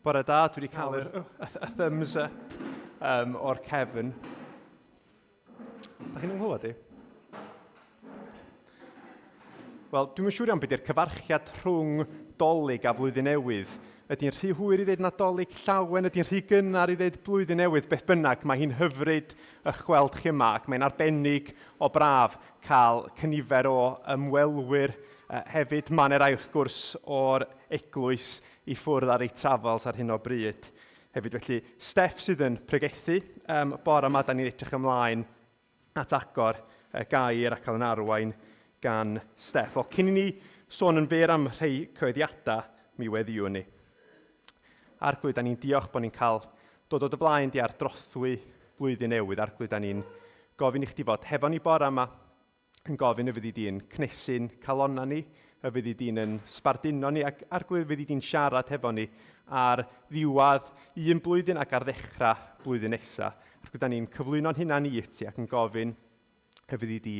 Bore da, dwi wedi cael y thumbs up o'r cefn. Da chi'n nghlywed i? Wel, dwi'n siŵr iawn beth yw'r cyfarchiad rhwng Dolig a Flwyddyn Newydd. Ydy'n rhy hwyr i ddweud Nadolig llawen, ydy'n rhy gynnar i ddweud Blwyddyn Newydd, beth bynnag, mae hi'n hyfryd eich gweld chi yma, ac mae'n arbennig o braf cael cynifer o ymwelwyr. Hefyd, mae'n rai wrth gwrs o'r eglwys i ffwrdd ar ei trafals ar hyn o bryd. Hefyd, felly, Steff sydd yn pregethu, bore yma, da ni'n edrych ymlaen at agor gair ac cael yn arwain gan Steff. Wel, cyn i ni sôn yn fyr am rhai coeddiadau, mi weddiwn ni. Arglwydd, da ni'n diolch bod ni'n cael dod o dy blaen di ar drothwy Blwyddyn Newydd. Arglwydd, da ni'n gofyn i chdi fod hefo ni bore yma, yn gofyn y fyddi di'n cnesu'n calonna ni, y fyddi di'n yn sbarduno ni, ac arglwydd fyddi di'n siarad hefo ni ar ddiwedd un blwyddyn ac ar ddechrau blwyddyn nesaf. Arglwydd, da ni'n cyflwyno'n hunan i ti ac yn gofyn y fyddi di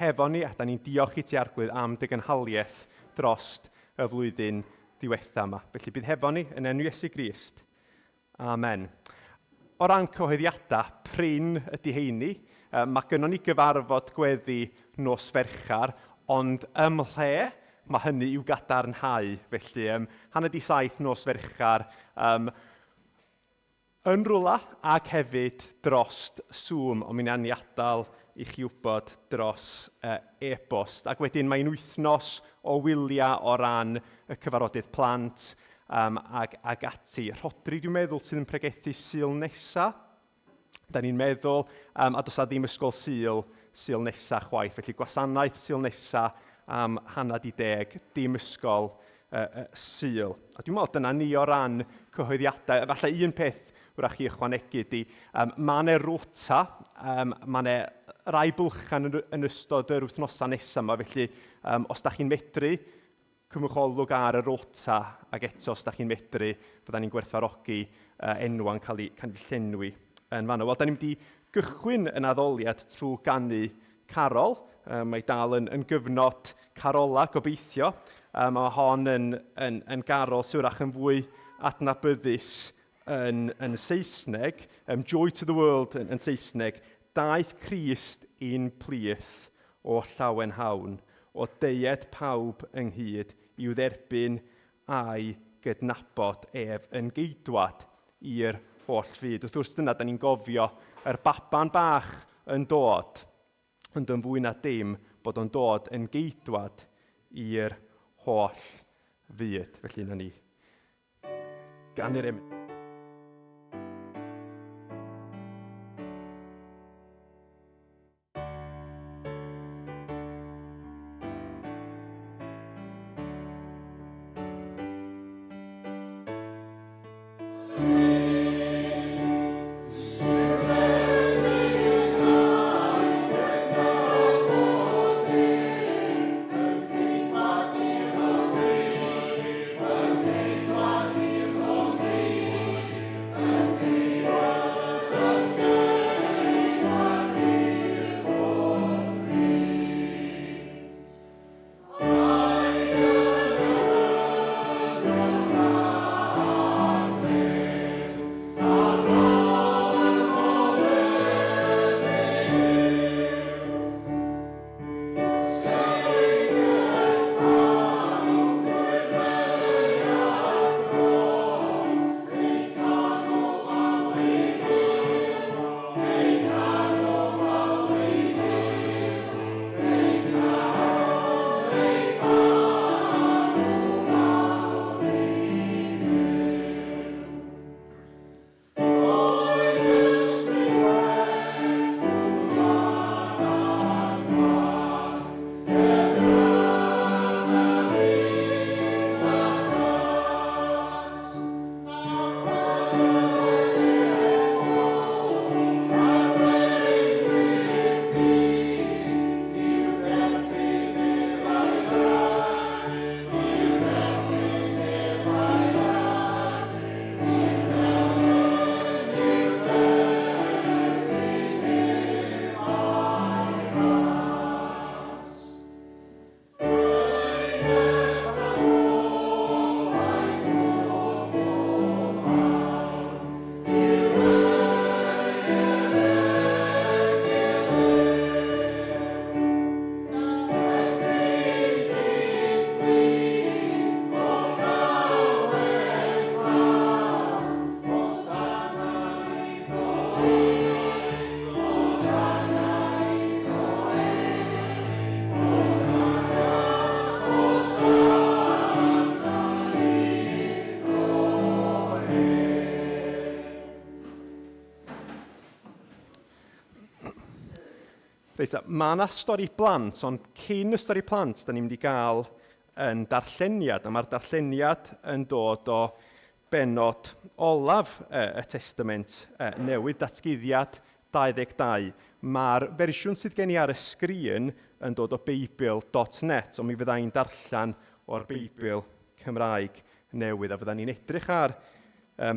hefo ni, a da ni'n diolch i ti arglwydd am dy gynhaliaeth drost y flwyddyn diwetha yma. Felly bydd hefo ni yn enw Iesu Grist. Amen. O ran cyhoeddiadau, prin ydy heini. Mae gynnon ni gyfarfod gweddi nos Ferchar, ond ym lle mae hynny i'w gadarnhau. Felly, hanner 7 nos Ferchar yn rwla ac hefyd drost Zoom, ond mi'n aniadal i chi wybod dros e-bost. Ac wedyn mae'n wythnos o wyliau o ran y cyfarfodydd plant ag ati. Rhodri, dwi'n meddwl, sydd yn pregethu Sul nesa. Da ni'n meddwl, a does na ddim ysgol Sul nesa chwaith. Felly Gwasanaeth Sul nesa am 9:30, dim ysgol Sul. A dwi'n meddwl, dyna ni o ran cyhoeddiadau. Falle un peth wrach chi ychwanegu ydy, mae yna rota, mae yna rai bylchan yn ystod yr wythnosau nesaf yma, felly os da chi'n medru, cymwch olwg ar y rota, ac eto os da chi'n medru, byddwn ni'n gwerthfawrogi enwa'n cael ei llenwi yn fanno. Wel, da ni'n mynd i gychwyn yn addoliad trwy ganu carol. Mae dal yn gyfnod carola, gobeithio. Mae hon yn garol sy'n wrach yn fwy adnabyddus yn Saesneg. Joy to the World yn Saesneg. Daeth Crist i'n plith o llawen hawn, o deied pawb ynghyd i'w dderbyn a'i gydnabod ef yn geidwad i'r holl fyd. Wrth gwrs dyna, da ni'n gofio yr baban bach yn dod, ond yn fwy na dim bod o'n dod yn geidwad i'r holl fyd. Felly na ni ganu'r emyn. Reit, mae yna stori blant, ond cyn y stori plant, da ni'n mynd i gael yn darlleniad, a mae'r darlleniad yn dod o benod olaf y Testament Newydd, Datguddiad 22. Mae'r fersiwn sydd gen i ar y sgrin yn dod o Beibl.net, ond mi fydda i'n darllen o'r Beibl Cymraeg Newydd, a fydda ni'n edrych ar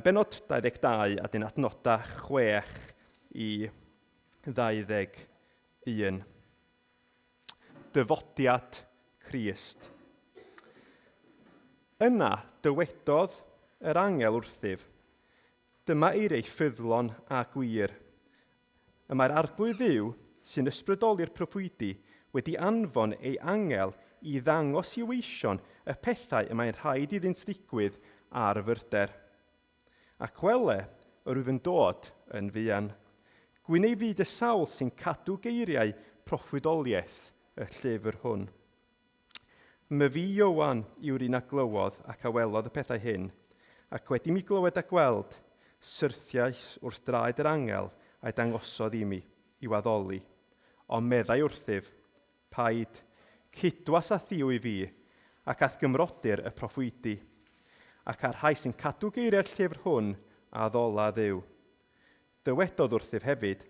benod 22 a dyn adnodau 6 i 21. Dyfodiad Crist. Yna dywedodd yr angel wrthyf, dyma eiriau ffyddlon a gwir. Y mae'r arglwydd Dduw sy'n ysbrydoli'r proffwydi wedi anfon ei angel i ddangos i weision y pethau y mae'n rhaid iddynt ddigwydd ar y fyrder. Ac wele yr wyf yn dod yn fuan. Gwyneu fyd y sawl sy'n cadw geiriau proffwydoliaeth y llyfr hwn. My fi Iowan yw'r un a glywodd ac a welodd y pethau hyn, ac wedi mi glywed a gweld, syrthiais wrth draed yr angel a'i dangosodd i mi i waddoli. Ond meddai wrthyf, paid, cydwas a thiw i fi, ac ath gymrodir y proffwydi, ac ar rhai sy'n cadw geiriau'r llyfr hwn a ddola Dduw. Dywedodd wrthyf hefyd,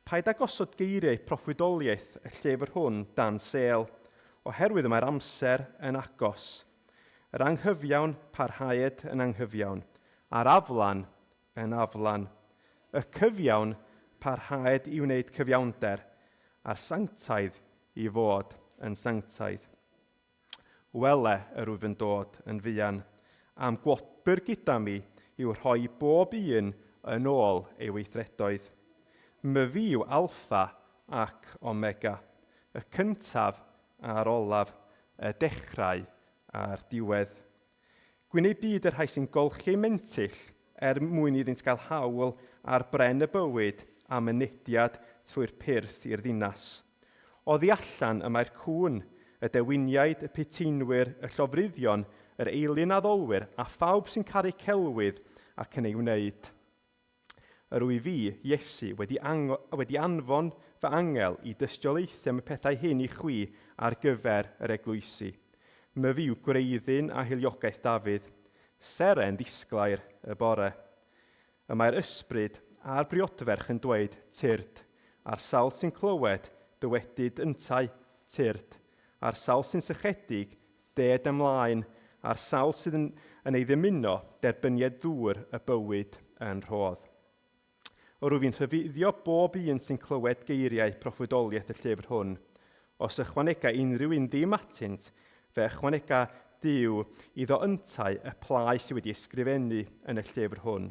paid a gosod geiriau proffwydoliaeth y llyfr hwn dan sêl, oherwydd mae'r amser yn agos. Yr anghyfiawn parhaed yn anghyfiawn, a'r aflan yn aflan. Y cyfiawn parhaed i wneud cyfiawnder, a'r sanctaidd i fod yn sanctaidd. Wele yr wyf yn dod yn fuan, am gwobr gyda mi yw rhoi bob un yn ôl ei weithredoedd. My fi yw alpha ac omega, y cyntaf a'r olaf, y dechrau a'r diwedd. Gwyneu byd yr rhai sy'n golchi mentyll mwyn iddynt gael hawl ar bren y bywyd a mynediad trwy'r pyrth i'r ddinas. Oddi allan y mae'r cwn, y dewiniaid, y piteinwyr, y llofruddion, yr eilyn addolwyr a phawb sy'n caru celwydd ac yn ei wneud. Yr wyf fi, Iesu, wedi anfon fy angel i dystiolaethu am y pethau hyn i chwi ar gyfer yr eglwysi. My fi yw gwreiddyn a hiliogaeth Dafydd, seren ddisglair y bore. Y mae'r ysbryd a'r briodferch yn dweud tyrd, a'r sawl sy'n clywed dywedyd yntau tyrd, a'r sawl sy'n sychedig ded ymlaen, a'r sawl sydd yn ei ddymuno derbyniad ddŵr y bywyd yn rhodd. O rwyf fi'n rhyfuddio bob un sy'n clywed geiriau proffwydoliaeth y llyfr hwn. Os ychwanega unrhyw un ddim atynt, fe ychwanega Duw iddo yntau y plai sydd wedi ysgrifennu yn y llyfr hwn.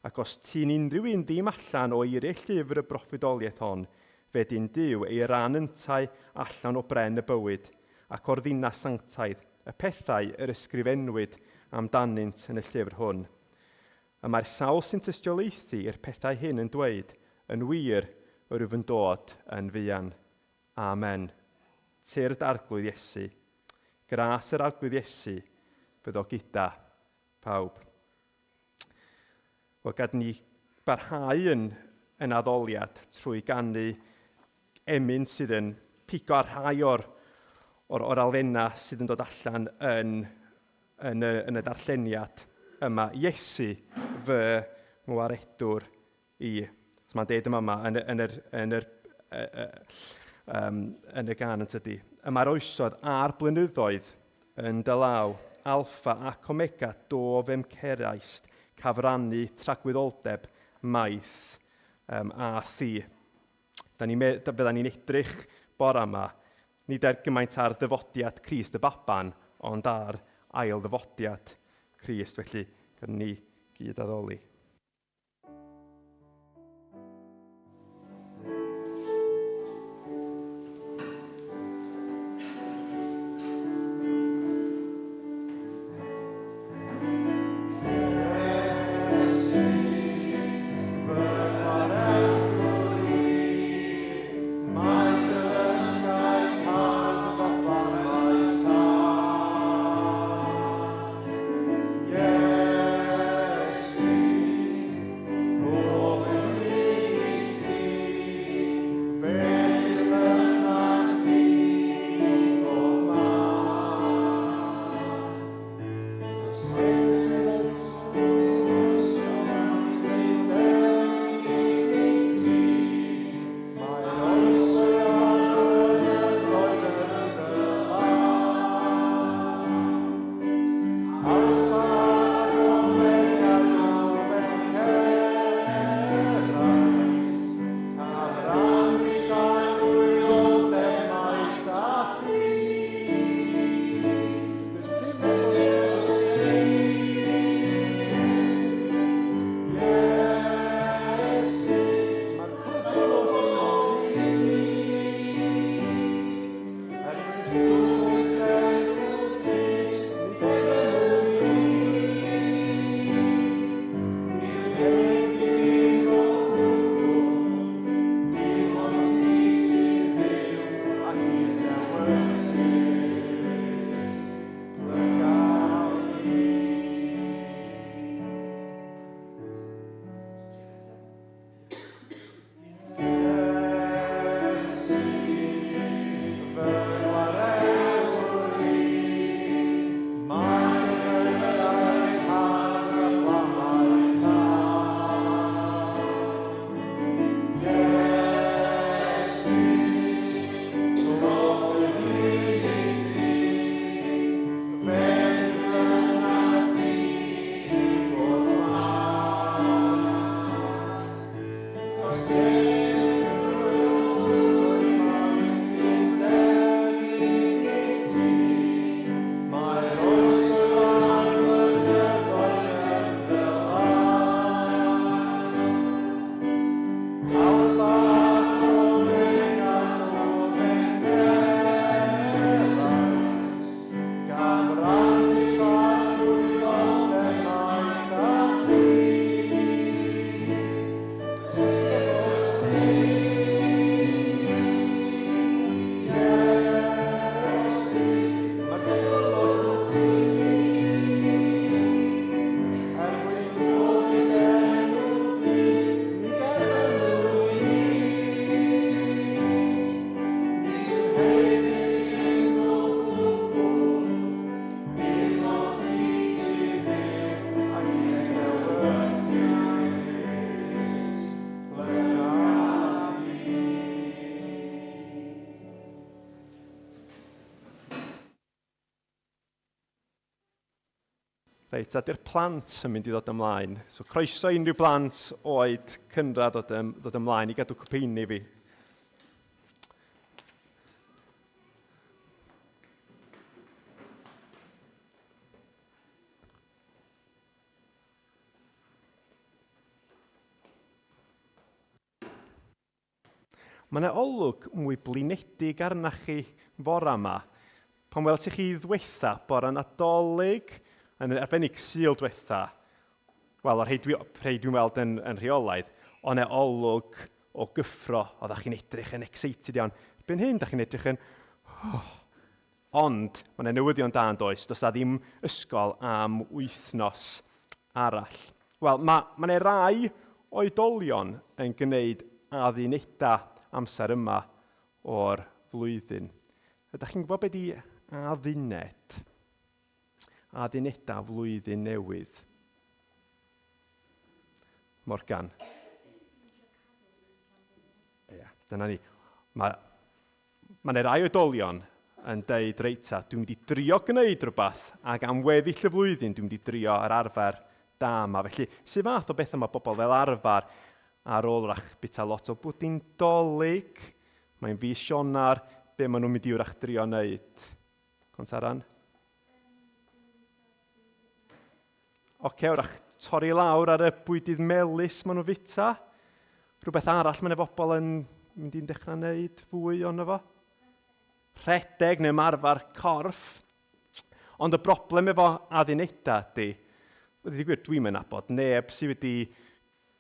Ac os ti'n unrhyw un ddim allan o eiriau llyfr y proffwydoliaeth hon, fe dyn Duw ei ran yntau allan o bren y bywyd, ac o'r ddinas sanctaidd, y pethau yr ysgrifennwyd amdanynt yn y llyfr hwn. A mae'r sawl sy'n tystiolaethu i'r pethau hyn yn dweud, yn wir, yr wyf yn dod yn fuan. Amen. Tyrd arglwydd Iesu. Gras yr arglwydd Iesu, fydd o gyda pawb. Wel, gad ni barhau yn addoliad trwy gannu emyn sydd yn pigo ar rhai o'r alfenna sydd yn dod allan yn y darlleniad yma. Iesu fy ngwaredwr i. So mae'n deud yma yn y gan yn tydi. Y mae'r oesodd a'r blynyddoedd yn dylaw, alpha ac omega, dof emceraist, cafrannu, tragwyddoldeb, maith a thi. Bydda ni'n edrych bore yma, nid er gymaint ar ddyfodiad Crist y Baban, ond ar ail ddyfodiad Crist, felly gan ni gyd addoli. Yes. Reit, a di'r plant yn mynd i ddod ymlaen. So croeso unrhyw blant oed cynradd dod ymlaen i gadw cwpeini fi. Mae yna olwg mwy blinedig arnach chi fore yma. Pan weld chi ddwetha bore Nadolig, yn arbennig Sul diwetha, wel, o'r rhai dwi'n weld yn rheolaidd, ond olwg o gyffro, oeddech chi'n edrych yn excited iawn. Byn hyn, da chi'n edrych yn... Ond, mae'n newyddion da yn does, does da ddim ysgol am wythnos arall. Wel, mae'n rai oedolion yn gwneud addunedau amser yma o'r flwyddyn. Ydych chi'n gwybod beth ydy adduned? Addunedau flwyddyn newydd. Morgan. Ia, dyna ni. Mae'n rai oedolion yn deud reita, dwi'n mynd i drio gwneud rhywbeth ac am weddill y flwyddyn dwi'n mynd i drio yr arfer da yma. Felly, sy'n fath o beth yma bobl fel arfer ar ôl rach bita lot o bwdin dolig, mae'n fisionar be maen nhw'n mynd i wrach drio wneud. Consaran? Oce, wrach torri lawr ar y bwydydd melys maen nhw'n fita. Rhywbeth arall mae'n bobl yn mynd i'n dechrau wneud fwy ono fo. Rhedeg neu marfar corff. Ond y broblem efo addunedau ydy, dwi'n mynd abod neb sydd wedi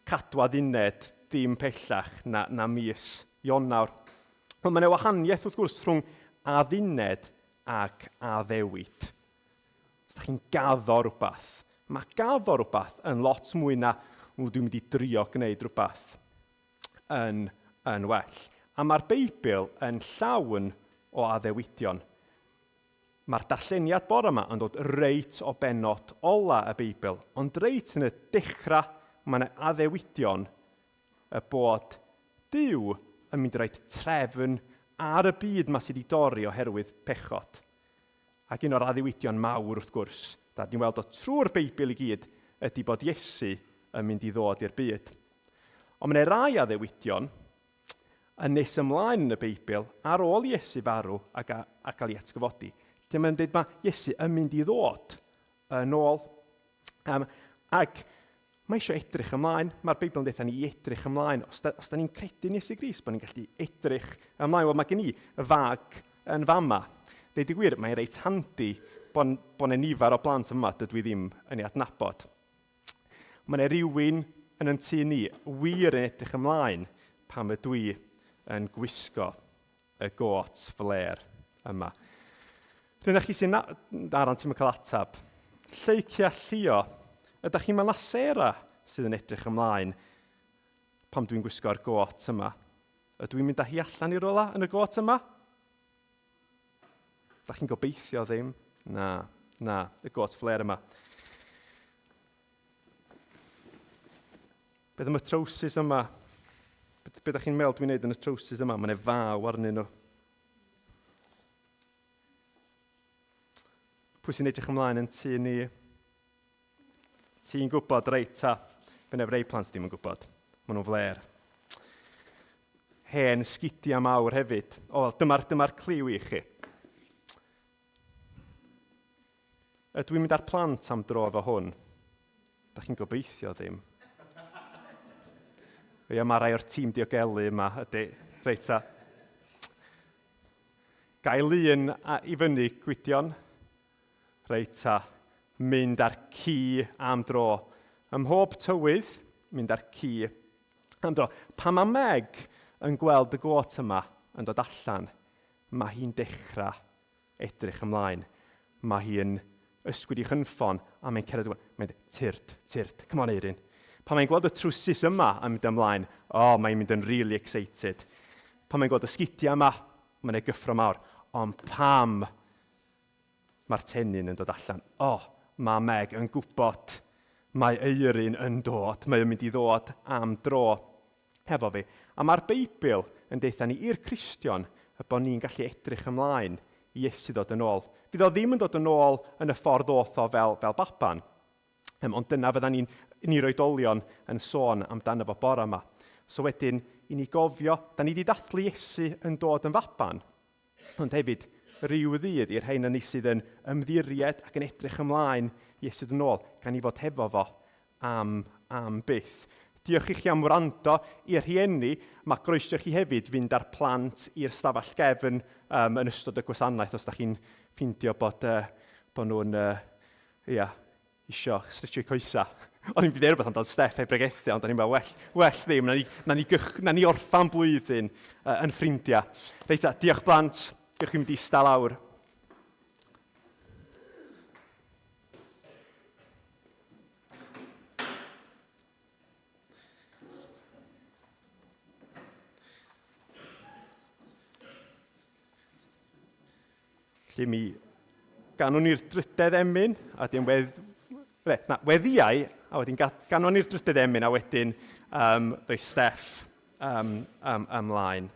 cadw adduned ddim pellach na mis Ionawr. Ond mae'n wahaniaeth wrth gwrs rhwng adduned ac addewid. Os da chi'n gaddo rhywbeth, mae gaddo rhywbeth yn lot mwy na dwi'n mynd i drio gwneud rhywbeth yn well. A mae'r Beibl yn llawn o addewidion. Mae'r darlleniad bore yma yn dod reit o benod ola y Beibl, ond reit yn y dechrau mae yna addewidion y bod Duw yn mynd i roi trefn ar y byd mae sydd wedi dorri oherwydd pechod. Ac un o'r addewidion mawr wrth gwrs, da ni'n weld o trwy'r Beibl i gyd, ydy bod Iesu yn mynd i ddod i'r byd. Ond mae yna rai addewidion yn nes ymlaen yn y Beibl ar ôl Iesu farw a cael ei atgyfodi. Lle mae'n dweud mae Iesu yn mynd i ddod yn ôl. Ac mae eisiau edrych ymlaen. Mae'r Beibl yn dweud ni edrych ymlaen. Os da ni'n credu Iesu Grist, bod ni'n gallu edrych ymlaen. Wel, mae gen i y fag yn fama. Deud y gwir, mae'n reit handi bod yna nifer o blant yma dydw i ddim yn ei adnabod. Mae yna rywun yn yn tŷ ni wir yn edrych ymlaen pan ydw i yn gwisgo y got fler yma. Rwy'n chi sy'n aran ti'n cael atab. Lleicia llio, ydych chi'n meddwl Sera sydd yn edrych ymlaen pam dwi'n gwisgo'r got yma? Ydw i'n mynd â hi allan i'r rola yn y got yma? Ydych chi'n gobeithio ddim? Na, y got fler yma. Beth am y trowsus yma? Beth ydych chi'n meddwl dwi'n gwneud yn y trowsus yma? Mae'n faw arnyn nhw. Pwy sy'n edrych ymlaen yn tŷ ni? Ti'n gwybod reit ta? Bynnag rei plant ddim yn gwybod. Maen nhw'n fler. Hen sgidia mawr hefyd. O, dyma'r cliw i chi. Ydw i'n mynd ar plant am dro fo hwn? Da chi'n gobeithio ddim. Ie, mae rai o'r tîm diogelu yma, ydy, reit ta. Gael un i fyny Gwydion, reit ta, mynd ar ci am dro. Ym mhob tywydd, mynd ar ci am dro. Pan mae Meg yn gweld y got yma yn dod allan, mae hi'n dechrau edrych ymlaen. Mae hi'n ysgwyd i chynffon, a mae'n cerdded, mae'n dweud, tyrt, come on Eirin. Pan mae'n gweld y trwsus yma yn mynd ymlaen, mae'n mynd yn really excited. Pan mae'n gweld y sgidiau yma, mae'n ei gyffro mawr. Ond pam mae'r tenyn yn dod allan? Mae Meg yn gwybod, mae Eirin yn dod, mae'n mynd i ddod am dro hefo fi. A mae'r Beibl yn deitha ni i'r Cristion y bod ni'n gallu edrych ymlaen i Iesu ddod yn ôl. Fydd o ddim yn dod yn ôl yn y ffordd oth o fel baban, Ond dyna fydda ni'r oedolion yn sôn amdano fo bore yma. So wedyn, i ni gofio, da ni wedi dathlu Iesu yn dod yn faban, ond hefyd rhyw ddydd i'r rhain yn sydd yn ymddiried ac yn edrych ymlaen i Iesu yn ôl, gan i fod hefo fo am byth. Diolch i chi am wrando. I'r rhieni, mae groeso chi hefyd fynd â'r plant i'r stafell gefn yn ystod y gwasanaeth, os da chi'n ffeindio bod nhw'n isio stretchio coesa. O'n i'n bydd rhywbeth amdano Steff heb bregethu, ond o'n i'n meddwl, well ddim, na ni orffan blwyddyn yn ffrindiau. Reit, diolch blant, diolch chi'n mynd i ista lawr. Lle mi ganwn ni'r drydedd emyn, a wedyn weddiau, a wedyn ganwn ni'r drydedd emyn, a wedyn ddoi Steff ymlaen.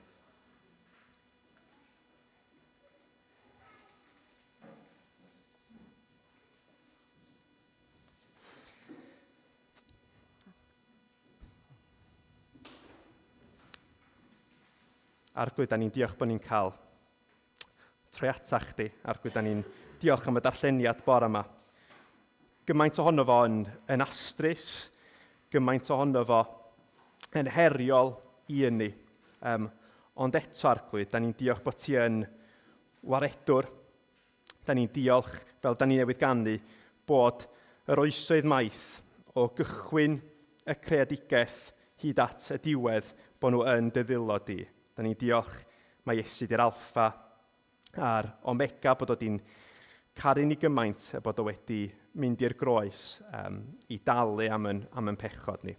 Arglwydd, da ni'n diolch bod ni'n cael troi ata chdi. Arglwydd, da ni'n diolch am y darlleniad bore yma. Gymaint ohono fo yn astrus, gymaint ohono fo yn heriol i ni. Ond eto, Arglwydd, da ni'n diolch bod ti yn waredwr. Da ni'n diolch, fel da ni'n newydd ganu, bod yr oesoedd maith o gychwyn y creadigaeth hyd at y diwedd bod nhw yn dy ddilod di. Da ni'n diolch, mae Iesu di'r alffa a'r omega, bod o di'n caru ni gymaint a bod o wedi mynd i'r groes i dalu am yn pechod ni.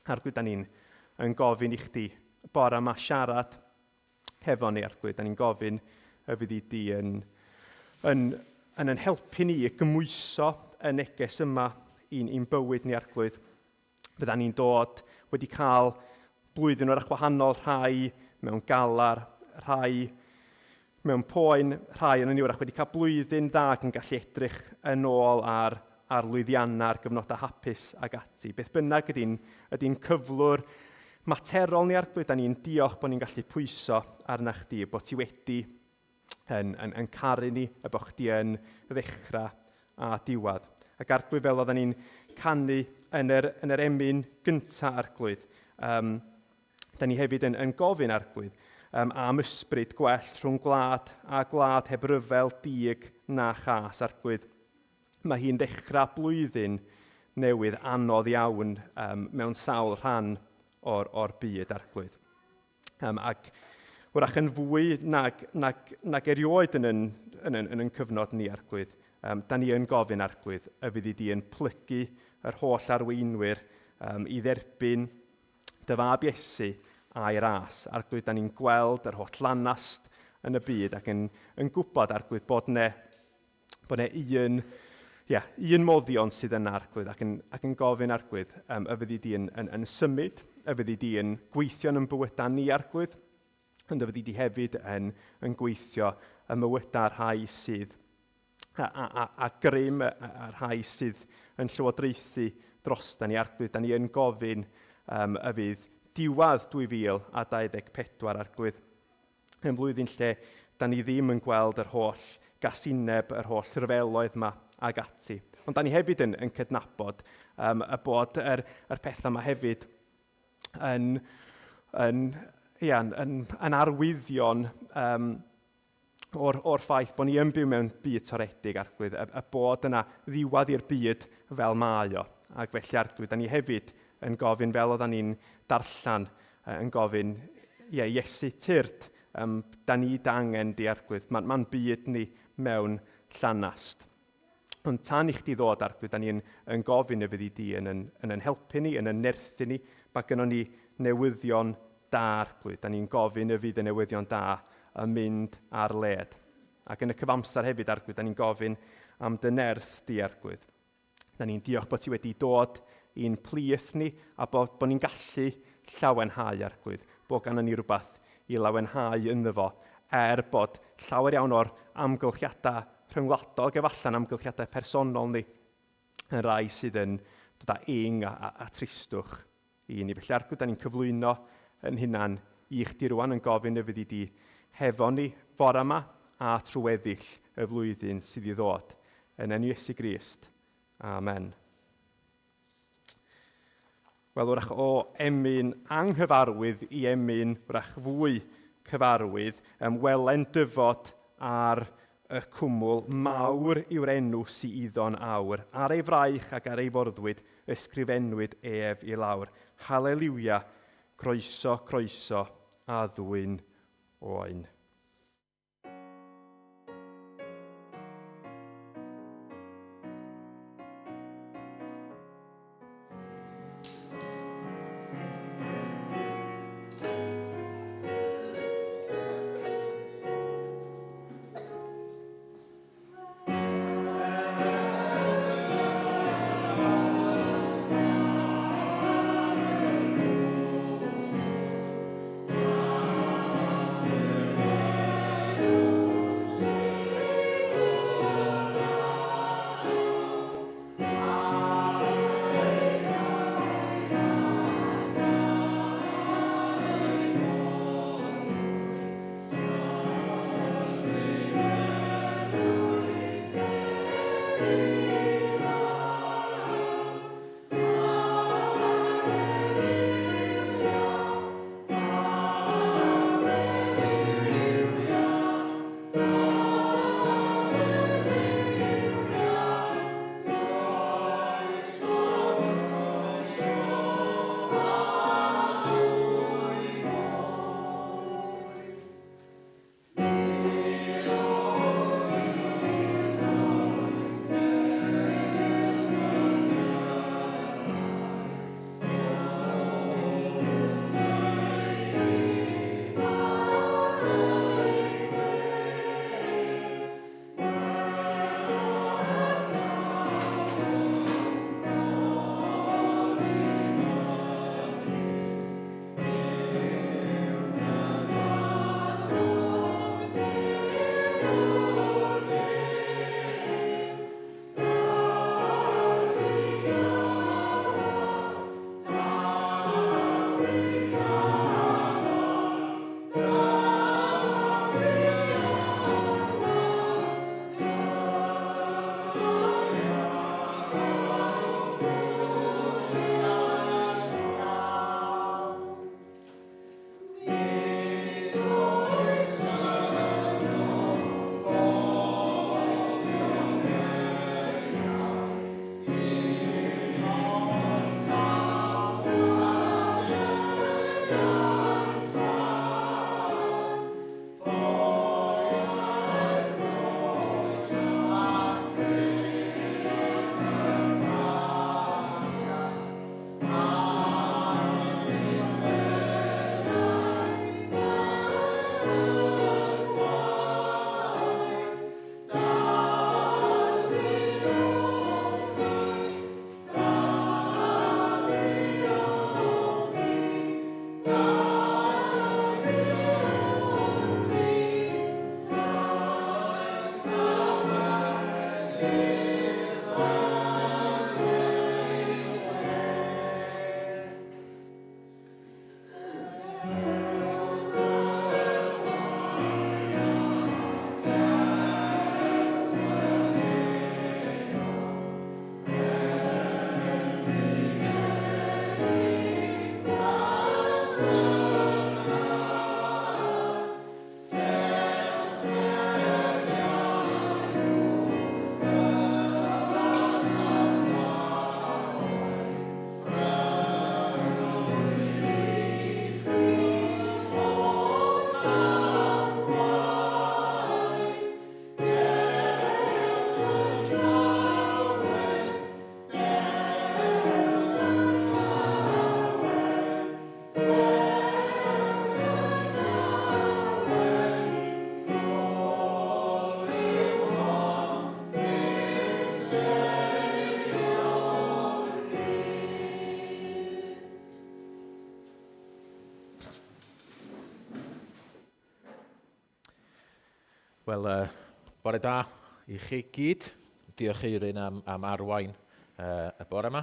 Arglwydd, da ni'n gofyn i chdi bore yma siarad hefo ni, Arglwydd. Da ni'n gofyn y fydd i di yn helpu ni i gymwyso y neges yma i'n bywyd ni, Arglwydd. Bydda ni'n dod wedi cael blwyddyn o'r wahanol, rhai mewn galar, rhai mewn poen, rhai yn niwrach wedi cael blwyddyn dda ac yn gallu edrych yn ôl ar lwyddiannau, ar gyfnodau hapus ag ati. Beth bynnag ydy'n cyflwr materol ni, Arglwydd, da ni'n diolch bod ni'n gallu pwyso arna chdi, bod ti wedi yn caru ni, a bod chdi yn ddechrau a diwad. Ac Arglwydd, fel oedden ni'n canu yn yr emyn gyntaf, Arglwydd, da ni hefyd yn gofyn, Arglwydd, am ysbryd gwell rhwng gwlad a gwlad heb ryfel dig na chas, Arglwydd. Mae hi'n dechrau blwyddyn newydd anodd iawn mewn sawl rhan o'r byd, Arglwydd. Ac wrach yn fwy nag erioed yn cyfnod ni, Arglwydd, da ni yn gofyn, Arglwydd, y fydd i di yn plygu yr holl arweinwyr i dderbyn dy fab Iesu a'i ras. Arglwydd, da ni'n gweld yr holl lanast yn y byd ac yn gwybod, Arglwydd, bod ne un moddion sydd yna, Arglwydd, ac yn gofyn, Arglwydd, y fydd i di yn symud, y fydd i di yn gweithio yn bywydau ni, Arglwydd, ond y fydd i di hefyd yn gweithio y mywydau rhai sydd a grym a rhai sydd yn llywodraethu drosta ni, Arglwydd. Da ni yn gofyn y fydd diwadd 2024, Arglwydd, yn flwyddyn lle da ni ddim yn gweld yr holl gasineb, yr holl rhyfeloedd yma ag ati. Ond da ni hefyd yn cydnabod y bod yr pethau yma hefyd yn arwyddion o'r ffaith bod ni yn byw mewn byd toredig, Arglwydd, y bod yna ddiwadd i'r byd fel mae o. Ac felly, Arglwydd, da ni hefyd yn gofyn, fel oedden ni'n darllen, yn gofyn, Iesu tyrd, da ni angen di, Arglwydd. Mae'n byd ni mewn llanast. Ond tan i chdi ddod, Arglwydd, da ni'n gofyn y fydd i di yn helpu ni, yn nerthu ni. Mae gennym ni newyddion da, Arglwydd. Da ni'n gofyn y fydd y newyddion da yn mynd ar led. Ac yn y cyfamser hefyd, Arglwydd, da ni'n gofyn am dy nerth di, Arglwydd. Da ni'n diolch bod ti wedi dod i'n plith ni a bod ni'n gallu llawenhau, Arglwydd. Bod gan ni rhywbeth i lawenhau ynddo fo, bod llawer iawn o'r amgylchiadau rhyngwladol, gefallan amgylchiadau personol ni yn rai sydd yn dod â ing a tristwch i ni. Felly argwyd, da ni'n cyflwyno yn hunan i chdi rwan yn gofyn y fyddi di hefo ni bore yma a trwy weddill y flwyddyn sydd i ddod. Yn enw Iesu Grist. Amen. Wel, wrach o emyn anghyfarwydd i emyn wrach fwy cyfarwydd, welen dyfod ar y cwmwl mawr yw'r enw sy'n iddo'n awr. Ar ei fraich ac ar ei forddwyd ysgrifennwyd ef i lawr. Halleluia, croeso, croeso, a ddwyn oen. Wel, bore da i chi gyd. Diolch Eirin am arwain y bore yma.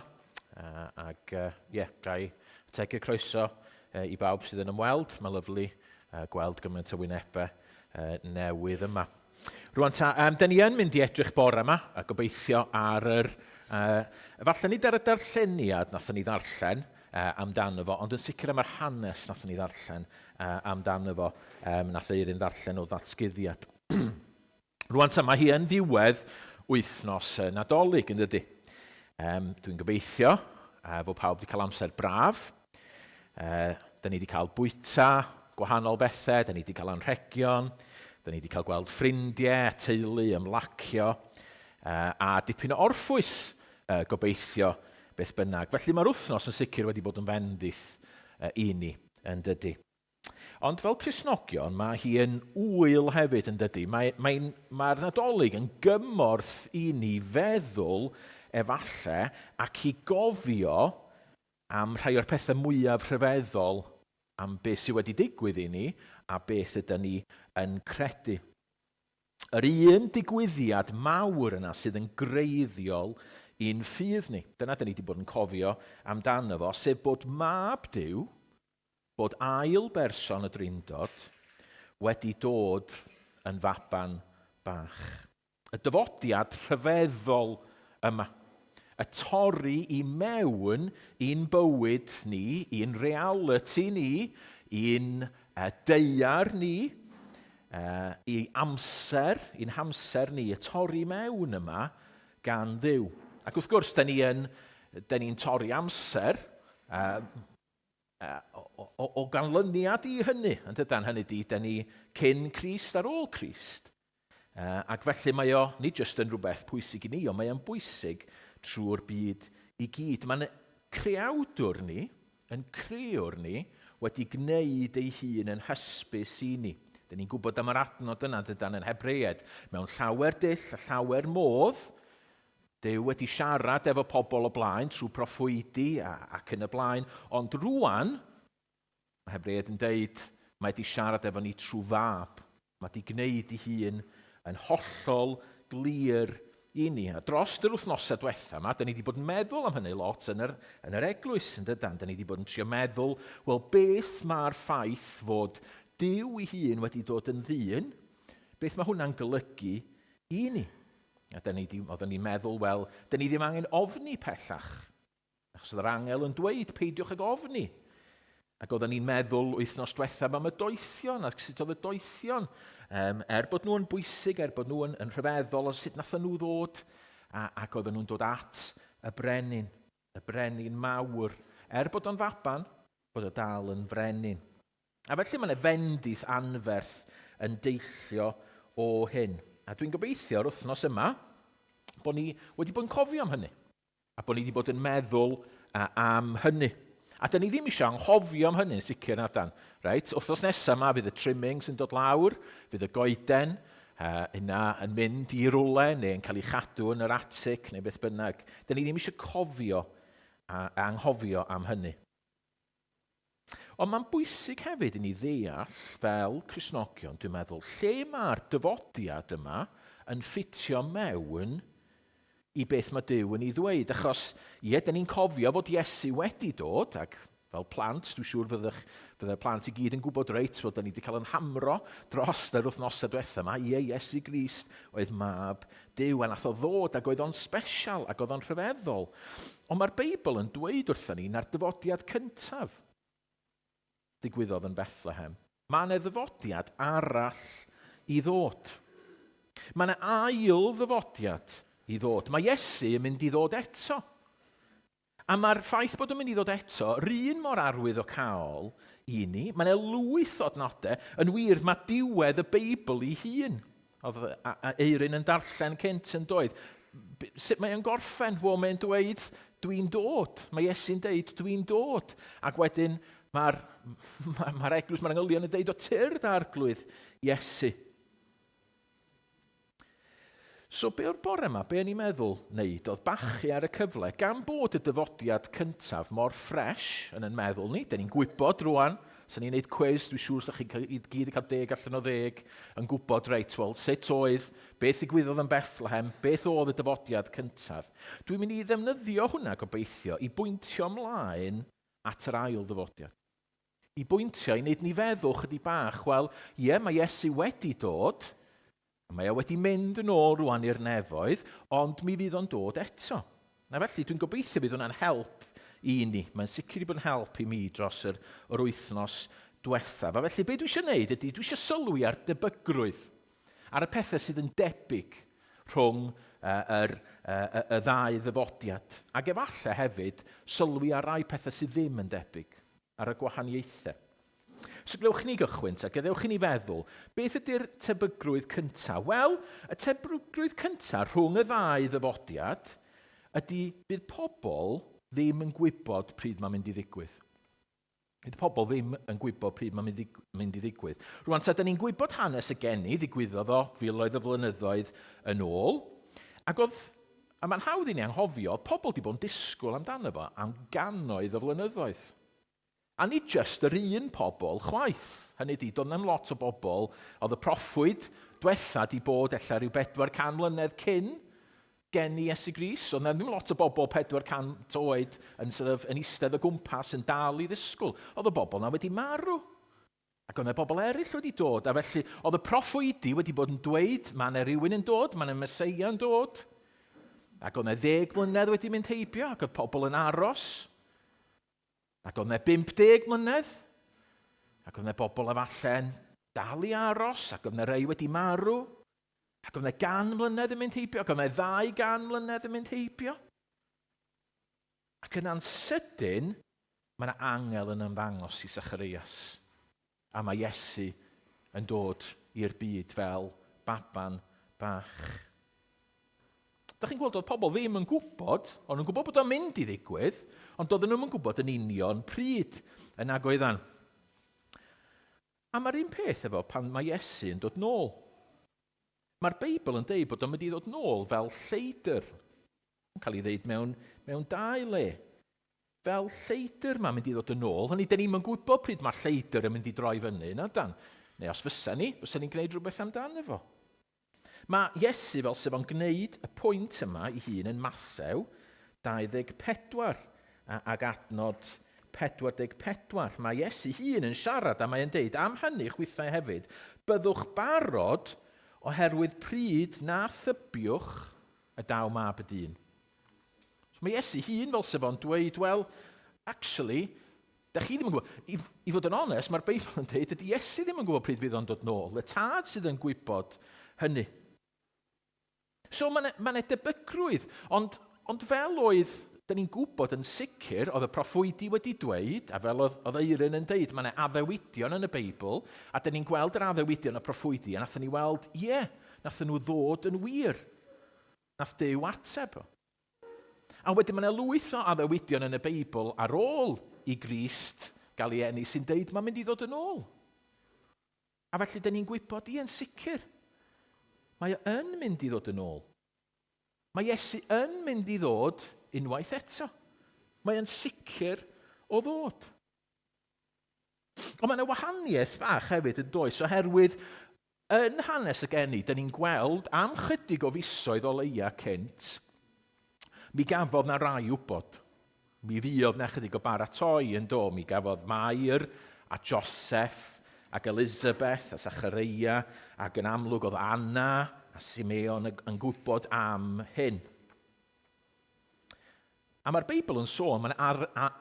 Gai teg y croeso i bawb sydd yn ymweld. Mae'n lyflu gweld gymaint o wynebau newydd yma. Rwan da ni yn mynd i edrych bore yma a gobeithio ar falle nid ar y darlleniad nath ni ddarllen amdano fo, ond yn sicr am yr hanes nath ni ddarllen amdano fo, nath Eirin ddarllen o ddatguddiad. Rwan mae hi yn ddiwedd wythnos Nadolig, yn dydy. Dwi'n gobeithio fod pawb wedi cael amser braf. Da ni wedi cael bwyta, gwahanol bethau, da ni wedi cael anrhegion, da ni wedi cael gweld ffrindiau, teulu, ymlacio, a dipyn o orffwys gobeithio beth bynnag. Felly mae'r wythnos yn sicr wedi bod yn fendith i ni, yn dydy. Ond fel Cristnogion, mae hi yn wyl hefyd, yn dydy. Mae'r Nadolig yn gymorth i ni feddwl efallai ac i gofio am rhai o'r pethau mwyaf rhyfeddol am beth sydd wedi digwydd i ni a beth ydym ni yn credu. Yr un digwyddiad mawr yna sydd yn greiddiol i'n ffydd ni. Dyna da ni wedi bod yn cofio amdano fo, sef bod mab Duw, bod ail berson y Drindod wedi dod yn faban bach. Y dyfodiad rhyfeddol yma. Y torri i mewn i'n bywyd ni, i'n reality ni, i'n deiar ni, i'n hamser ni, y torri mewn yma gan Dduw. Ac wrth gwrs, da ni'n torri amser o ganlyniad i hynny. Yn dydan, hynny di, da ni cyn Crist ar ôl Crist. Ac felly mae o nid jyst yn rhywbeth pwysig i ni, ond mae o'n bwysig trwy'r byd i gyd. Mae'n creawdwr ni, yn crewr ni, wedi gwneud ei hun yn hysbys i ni. Da ni'n gwybod am yr adnod yna, dydan, yn Hebreaid. Mewn llawer dull, a llawer modd, Duw wedi siarad efo pobl o blaen trwy proffwydi ac yn y blaen, ond rwan, mae Hebreaid yn deud, mae wedi siarad efo ni trwy fab. Mae wedi gwneud ei hun yn hollol glir i ni. A dros yr wythnosau diwetha yma, da ni wedi bod yn meddwl am hynny lot yn yr eglwys, yn dydan. Da ni wedi bod yn trio meddwl, wel, beth mae'r ffaith fod Duw ei hun wedi dod yn ddyn, beth mae hwnna'n golygu i ni. A oedden ni'n meddwl, wel, da ni ddim angen ofni pellach. Achos oedd yr angel yn dweud, peidiwch ag ofni. Ac oedden ni'n meddwl wythnos diwethaf am y doethion, ac sut oedd y doethion, bod nhw'n bwysig, bod nhw'n rhyfeddol, o sut nath nhw ddod, ac oedden nhw'n dod at y brenin mawr. Bod o'n faban, bod o dal yn frenin. A felly mae'n fendith anferth yn deillio o hyn. A dwi'n gobeithio o'r wythnos yma bod ni wedi bod yn cofio am hynny. A bod ni wedi bod yn meddwl am hynny. A da ni ddim eisiau anghofio am hynny, sicr na dan. Right? Wythnos nesaf yma fydd y trimmings yn dod lawr, fydd y goeden yna yn mynd i rwle neu yn cael ei chadw yn yr atig neu beth bynnag. Da ni ddim eisiau cofio a anghofio am hynny. Ond mae'n bwysig hefyd i ni ddeall fel Cristnogion, dwi'n meddwl, lle mae'r dyfodiad yma yn ffitio mewn i beth mae Duw yn ei ddweud. Achos, da ni'n cofio fod Iesu wedi dod, ac fel plant, dwi'n siŵr fydde'r plant i gyd yn gwybod reit, fod da ni wedi cael yn hamro dros yr wythnosau diwethaf yma. Iesu Grist oedd mab Duw, a nath o ddod, ac oedd o'n special, ac oedd o'n rhyfeddol. Ond mae'r Beibl yn dweud wrthyn ni na'r dyfodiad cyntaf digwyddodd yn Bethlehem. Mae yna ddyfodiad arall i ddod. Mae yna ail ddyfodiad i ddod. Mae Iesu yn mynd i ddod eto. A mae'r ffaith bod yn mynd i ddod eto, rhan mor arwydd o cael i ni, mae yna lwyth o adnodau, yn wir, mae diwedd y Beibl ei hun. Oedd Eirin yn darllen cynt yn doedd. Sut mae'n gorffen? Wel, mae'n dweud, dwi'n dod. Mae Iesu'n deud, dwi'n dod. Ac wedyn, mae'r eglwys, mae'r angylion yn deud o tyrd arglwydd Iesu. So be o'r bore yma, be o'n i'n meddwl wneud, oedd bachu ar y cyfle, gan bod y dyfodiad cyntaf mor ffres yn meddwl ni, da ni'n gwybod rwan Sa'n ni'n neud cwis, dwi'n siŵr sa'ch chi gyd yn cael 10 allan o 10 yn gwybod, reit, wel, sut oedd, beth ddigwyddodd yn Bethlehem, beth oedd y dyfodiad cyntaf. Dwi'n mynd i ddefnyddio hwnna gobeithio i bwyntio ymlaen at yr ail ddyfodiad. I bwyntio, i wneud ni feddwl chydig bach, wel, ie, mae Iesu wedi dod, mae wedi mynd yn ôl rwan i'r nefoedd, ond mi fydd o'n dod eto. Na felly, dwi'n gobeithio bydd hwnna'n help i ni. Mae'n sicr i bod yn help i mi dros yr wythnos diwethaf. A felly, be dwi eisiau gwneud ydy, dwi eisiau sylwi ar debygrwydd, ar y pethau sydd yn debyg rhwng y ddau ddyfodiad. Ac efallai hefyd, sylwi ar rai pethau sydd ddim yn debyg, ar y gwahaniaethau. So glywch ni gychwyn, a gadewch i ni feddwl, beth ydy'r tebygrwydd cyntaf? Wel, y tebygrwydd cyntaf rhwng y ddau ddyfodiad ydy bydd pobl ddim yn gwybod pryd mae'n mynd i ddigwydd. Bydd pobl ddim yn gwybod pryd mae'n mynd i ddigwydd. Rwan, ta, da ni'n gwybod hanes y geni, ddigwyddodd o filoedd o flynyddoedd yn ôl, a mae'n hawdd i ni anghofio, pobl wedi bod yn disgwyl amdano fo am gannoedd o flynyddoedd. A nid jyst yr un pobl chwaith. Hynny ydi, doedd na'm lot o bobl, oedd y proffwyd diwetha di bod ella rhyw 400 mlynedd cyn geni Iesu Grist. Oedd ddim lot o bobl 400 oed yn eistedd o gwmpas yn dal i ddisgwyl. Oedd y bobl na wedi marw. Ac oedd y bobl eraill wedi dod. A felly, oedd y proffwydi wedi bod yn dweud, mae yna rhywun yn dod, mae yna Meseia yn dod. Ac oedd yna 10 mlynedd wedi mynd heibio, ac oedd pobl yn aros. Ac oedd yna 50 mlynedd, ac oedd yna bobl efalle'n dal i aros, ac oedd yna rei wedi marw, ac oedd yna 100 mlynedd yn mynd heibio, ac oedd yna 200 mlynedd yn mynd heibio. Ac yn ansydyn, mae yna angel yn ymddangos i Sacharias, a mae Iesu yn dod i'r byd fel baban bach. Da chi'n gweld oedd pobl ddim yn gwybod, ond yn gwybod bod o'n mynd i ddigwydd, ond doedden nhw'n gwybod yn union pryd yn agweddan. A mae'r un peth efo pan mae Iesu yn dod nôl. Mae'r Beibl yn deud bod o'n mynd i ddod nôl fel lleidr. Yn cael ei ddeud mewn 2 le. Fel lleidr mae'n mynd i ddod yn ôl. Hynny, da ni'n gwybod pryd mae lleidr yn mynd i droi fyny, na dan? Neu os fysa ni'n gwneud rhywbeth amdano fo. Mae Iesu fel sef o'n gwneud y pwynt yma i hun yn Mathew 24 ag adnod 44. Mae Iesu hun yn siarad a mae'n deud, am hynny chwythau hefyd, byddwch barod oherwydd pryd na thybiwch y daw mab y dyn. So mae Iesu hun fel sef o'n dweud, wel, actually, da chi ddim yn gwybod, i fod yn onest, mae'r Beibl yn deud, ydy Iesu ddim yn gwybod pryd fydd o'n dod nôl. Y tad sydd yn gwybod hynny. So mae'n debygrwydd, ond fel oedd, da ni'n gwybod yn sicr, oedd y proffwydi wedi dweud, a fel oedd Eirin yn deud, mae'n addewidion yn y Beibl, a da ni'n gweld yr addewidion y proffwydi, a nathon ni weld, nathon nhw ddod yn wir. Nath Duw ateb o. A wedyn mae'n lwyth o addewidion yn y Beibl ar ôl i Grist gael ei eni sy'n deud, mae'n mynd i ddod yn ôl. A felly da ni'n gwybod, yn sicr, mae yn mynd i ddod yn ôl. Mae Iesu yn mynd i ddod unwaith eto. Mae yn sicr o ddod. Ond mae yna wahaniaeth bach hefyd yn does, oherwydd yn hanes y geni, da ni'n gweld am chydig o fisoedd o leia cynt, mi gafodd na rai wybod. Mi fuodd na chydig o baratoi yn do. Mi gafodd Mair a Joseph ac Elizabeth a Zacharia, ac yn amlwg oedd Anna a Simeon yn gwybod am hyn. A mae'r Beibl yn sôn, mae'n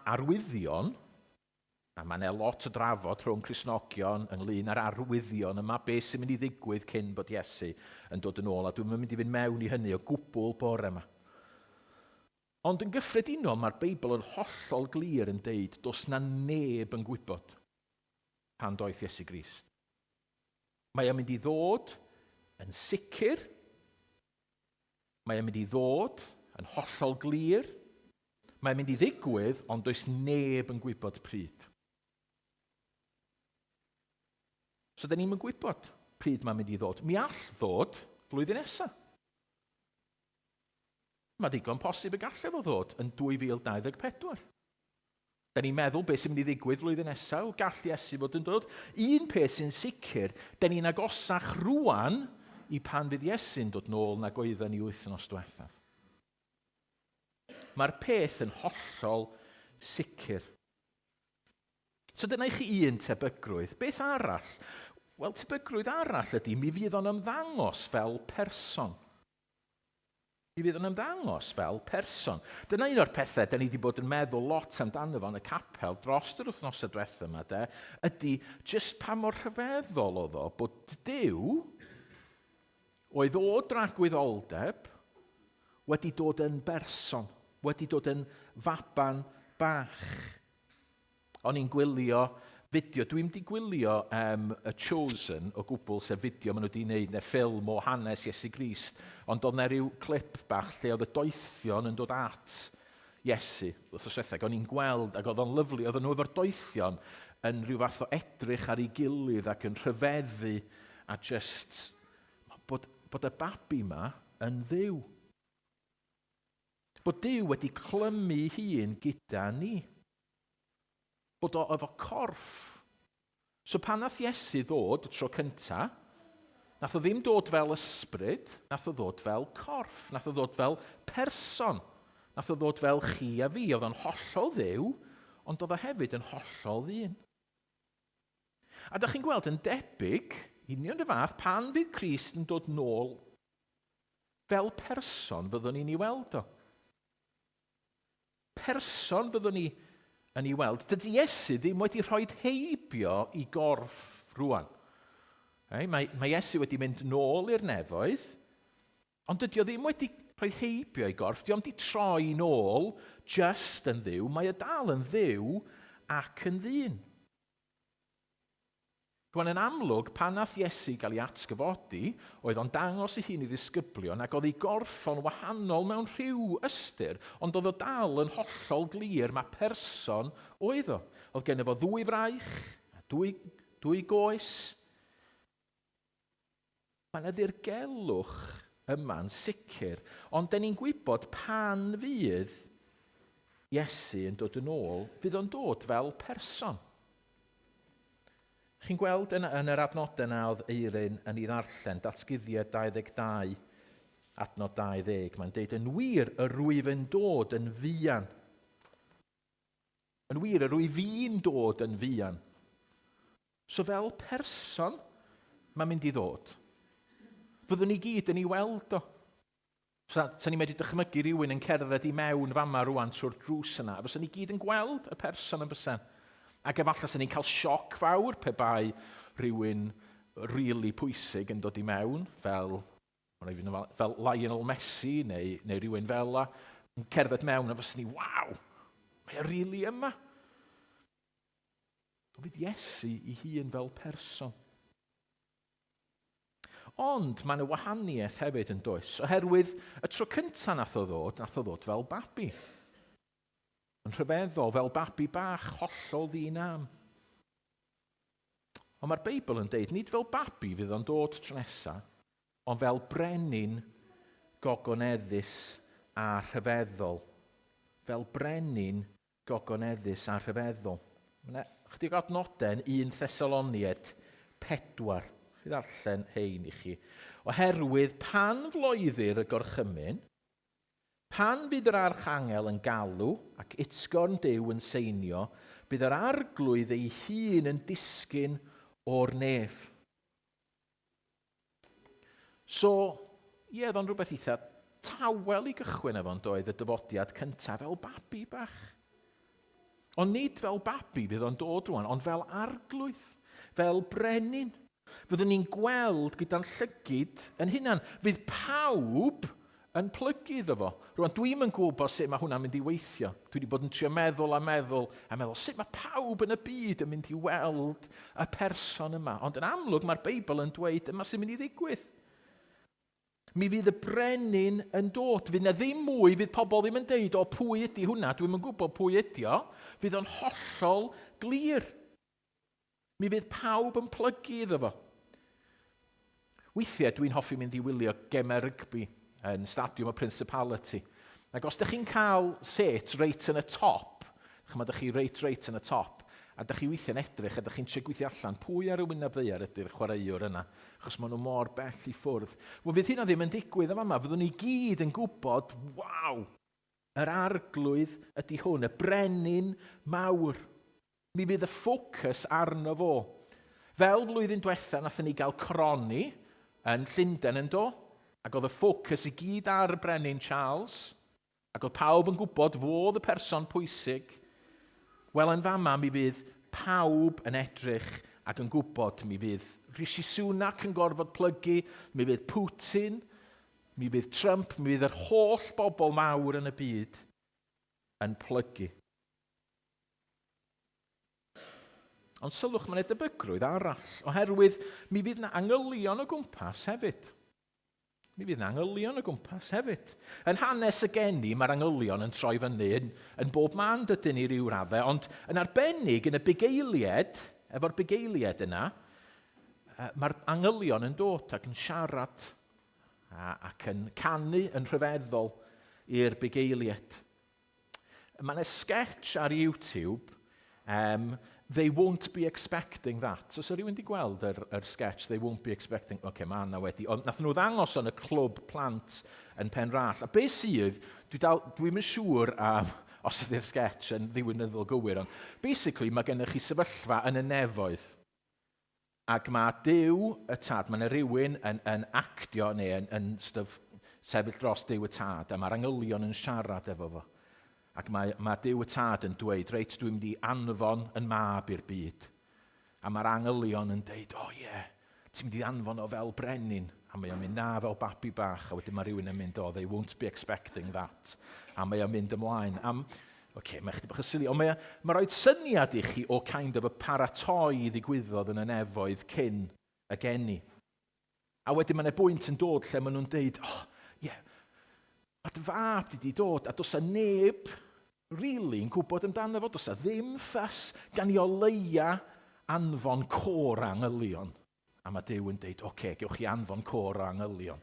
arwyddion, a mae'n lot o drafod rhwng Cristnogion ynglyn â'r arwyddion yma, beth sy'n mynd i ddigwydd cyn bod Iesu yn dod yn ôl, a dwi'n mynd i fynd mewn i hynny o gwbl bore yma. Ond yn gyffredinol, mae'r Beibl yn hollol glir yn deud, does na neb yn gwybod pan doeth Iesu Grist. Mae o'n mynd i ddod yn sicr, mae o'n mynd i ddod yn hollol glir, mae o'n mynd i ddigwydd, ond does neb yn gwybod pryd. So, da ni'n gwybod pryd mae'n mynd i ddod. Mi all ddod flwyddyn nesaf. Mae digon posib y gallai fo ddod yn 2024. Da ni'n meddwl beth sy'n mynd i ddigwydd flwyddyn nesaf, gall Iesu fod yn dod. Un peth sy'n sicr, da ni'n agosach rwan i pan fydd Iesu'n dod nôl nag oedden ni wythnos diwethaf. Mae'r peth yn hollol sicr. So dyna i chi un tebygrwydd. Beth arall? Wel, tebygrwydd arall ydy, mi fydd o'n ymddangos fel person. Mi fydd o'n ymddangos fel person. Dyna un o'r pethau da ni wedi bod yn meddwl lot amdano fo yn y capel dros yr wythnosau diwethaf yma, ydy jyst pa mor rhyfeddol oedd o bod Duw oedd o dragwyddoldeb wedi dod yn berson, wedi dod yn faban bach. O'n i'n gwylio fideo, dwi'n di gwylio y Chosen o gwbl, sef fideo maen nhw wedi gwneud, neu ffilm o hanes Iesu Grist, ond oedd yna ryw clip bach lle oedd y doethion yn dod at Iesu. Wrth osethau, o'n i'n gweld, ac oedd o'n lyflu, oedd nhw efo'r doethion yn rhyw fath o edrych ar ei gilydd ac yn rhyfeddu a just bod y babi yma yn Dduw. Bod Duw wedi clymu hun gyda ni. Bod o efo corff. So pan nath Iesu ddod y tro cynta, nath o ddim dod fel ysbryd, nath o ddod fel corff, nath o ddod fel person, nath o ddod fel chi a fi. Oedd o'n hollol Dduw, ond oedd o hefyd yn hollol ddyn. A da chi'n gweld yn debyg, union y fath, pan fydd Crist yn dod nôl fel person fyddwn ni'n ei weld o. Person fyddwn ni yn ei weld. Dydy Iesu ddim wedi rhoi heibio i gorff rwan. Mae Iesu wedi mynd nôl i'r nefoedd, ond dydy o ddim wedi rhoi heibio i gorff. Di o'n di troi nôl just yn Dduw. Mae o dal yn Dduw ac yn ddyn. Rwan yn amlwg, pan nath Iesu gael ei atgyfodi, oedd o'n dangos ei hun i ddisgyblion ac oedd ei gorffon wahanol mewn rhyw ystyr, ond oedd o dal yn hollol glir, mae person oedd o. Oedd gen efo ddwy fraich, dwy goes. Mae'n ddirgelwch yma'n sicr, ond da ni'n gwybod pan fydd Iesu yn dod yn ôl, fydd o'n dod fel person. Chi'n gweld yn yr adnodau na oedd Eirin yn ei ddarllen, Datguddiad 22, adnod 20, mae'n deud, yn wir y rwyf yn dod yn fuan. Yn wir y rwyf fi'n dod yn fuan. So fel person, mae'n mynd i ddod. Fyddwn ni gyd yn ei weld o. Sa ni'n medru dychmygu rhywun yn cerdded i mewn fama rwan trwy'r drws yna, fysa ni gyd yn gweld y person yn bysen. Ac efallai sy'n ni'n cael sioc fawr pe bai rhywun really pwysig yn dod i mewn, fel Lionel Messi neu rhywun fel la, yn cerdded mewn a fysa ni, waw, mae o really yma. Fydd Iesu ei hun fel person. Ond mae yna wahaniaeth hefyd yn does, oherwydd y tro cyntaf nath o ddod fel babi. Yn rhyfeddol, fel babi bach, hollol ddyn-am. Ond mae'r Beibl yn deud, nid fel babi fydd o'n dod tro nesaf, ond fel brenin gogoneddus a rhyfeddol. Fel brenin gogoneddus a rhyfeddol. Mae chydig o adnodau yn 1 Thessaloniaid 4. Chi ddarllen hein i chi. Oherwydd pan floeddir y gorchymyn, pan bydd yr archangel yn galw ac utgorn Duw yn seinio, bydd yr arglwydd ei hun yn disgyn o'r nef. So, oedd o'n rhywbeth eitha tawel i gychwyn efo'n doedd y dyfodiad cyntaf fel babi bach. Ond nid fel babi fydd o'n dod rwan, ond fel arglwydd, fel brenin. Fyddwn ni'n gweld gyda'n llygyd yn hunan. Fydd pawb yn plygu iddo fo. Rwan, dwi'm yn gwybod sut mae hwnna'n mynd i weithio. Dwi wedi bod yn trio meddwl, sut mae pawb yn y byd yn mynd i weld y person yma. Ond yn amlwg mae'r Beibl yn dweud yma sy'n mynd i ddigwydd. Mi fydd y brenin yn dod. Fydd na ddim mwy, fydd pobl ddim yn deud, o pwy ydy hwnna, dwi'm yn gwybod pwy ydy o. Fydd o'n hollol glir. Mi fydd pawb yn plygu iddo fo. Weithiau dwi'n hoffi mynd i wylio gemau rygbi yn Stadiwm y Principality. Ac os ydych chi'n cael set reit yn y top, Chymod, ydych chi reit yn y top, a ydych chi weithio'n edrych, a ydych chi'n trio gweithio allan, pwy ar y wyneb ddaear ydy'r chwaraewr yna, achos maen nhw mor bell i ffwrdd. Wel, fydd hynna ddim yn digwydd yma, fyddwn ni gyd yn gwybod, waw, yr arglwydd ydy hwn, y brenin mawr. Mi fydd y ffocws arno fo. Fel flwyddyn diwetha, nathon ni gael croni yn Llundain yn do, ac oedd y ffocws i gyd ar y brenin Charles, ac oedd pawb yn gwybod fodd y person pwysig. Wel, yn fama, mi fydd pawb yn edrych ac yn gwybod. Mi fydd Rishi Sunak yn gorfod plygu, mi fydd Putin, mi fydd Trump, mi fydd yr holl bobl mawr yn y byd yn plygu. Ond sylwch, mae'n debygrwydd arall, oherwydd mi fydd yna angylion o gwmpas hefyd. Mi fydd yna angylion o gwmpas hefyd. Yn hanes y geni, mae'r angylion yn troi fyny yn bob man dydyn ni ryw raddau, ond yn arbennig yn y bugeiliad, efo'r bugeiliad yna, mae'r angylion yn dod ac yn siarad ac yn canu yn rhyfeddol i'r bugeiliad. Mae'n sketch ar YouTube, they won't be expecting that. So, rhywun wedi gweld yr sketch, they won't be expecting, mae yna wedi. Ond nath nhw ddangos yn y clwb plant yn Penrall. A beth sydd, dwi'n yn siŵr os ydy'r sketch yn ddiwynyddol gywir, ond basically mae gennych chi sefyllfa yn y nefoedd. Ac mae Duw y tad, mae yna rhywun yn actio neu yn sefyll dros Duw y tad, a mae'r angylion yn siarad efo fo. Ac mae Duw y tad yn dweud, reit, dwi'n mynd i anfon yn mab i'r byd. A mae'r angylion yn dweud, ti'n mynd i anfon o fel brenin. A mae o'n mynd na fel babi bach, a wedyn mae rhywun yn mynd, they won't be expecting that. A mae o'n mynd ymlaen. Mae chdi bach y sili, ond mae rhaid syniad i chi o kind of y paratoi ddigwyddodd yn y nefoedd cyn y geni. A wedyn mae'n bwynt yn dod lle maen nhw'n dweud, mae dy fab wedi dod, a dos a neb really yn gwybod amdano fo, dos a ddim ffys gan i o leia anfon côr angylion. A mae Duw yn dweud, gewch chi anfon côr angylion.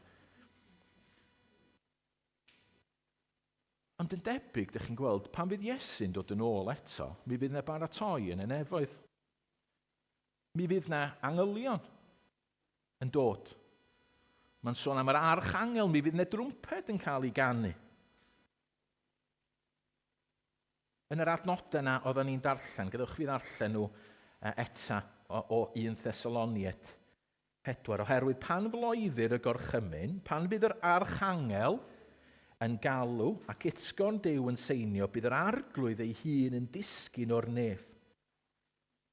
Ond yn debyg, ydych chi'n gweld, pan fydd Iesu'n dod yn ôl eto, mi fydd yna baratoi yn y nefoedd. Mi fydd yna angylion yn dod. Mae'n sôn am yr archangel, mi fydd yna drwmped yn cael ei ganu. Yn yr adnodau yna, oedden ni'n darllen, gadewch fi ddarllen nhw eta o 1 Thessaloniaid 4, oherwydd pan floeddir y gorchymyn, pan bydd yr archangel yn galw ac utgon Duw yn seinio, bydd yr arglwydd ei hun yn disgyn o'r nef.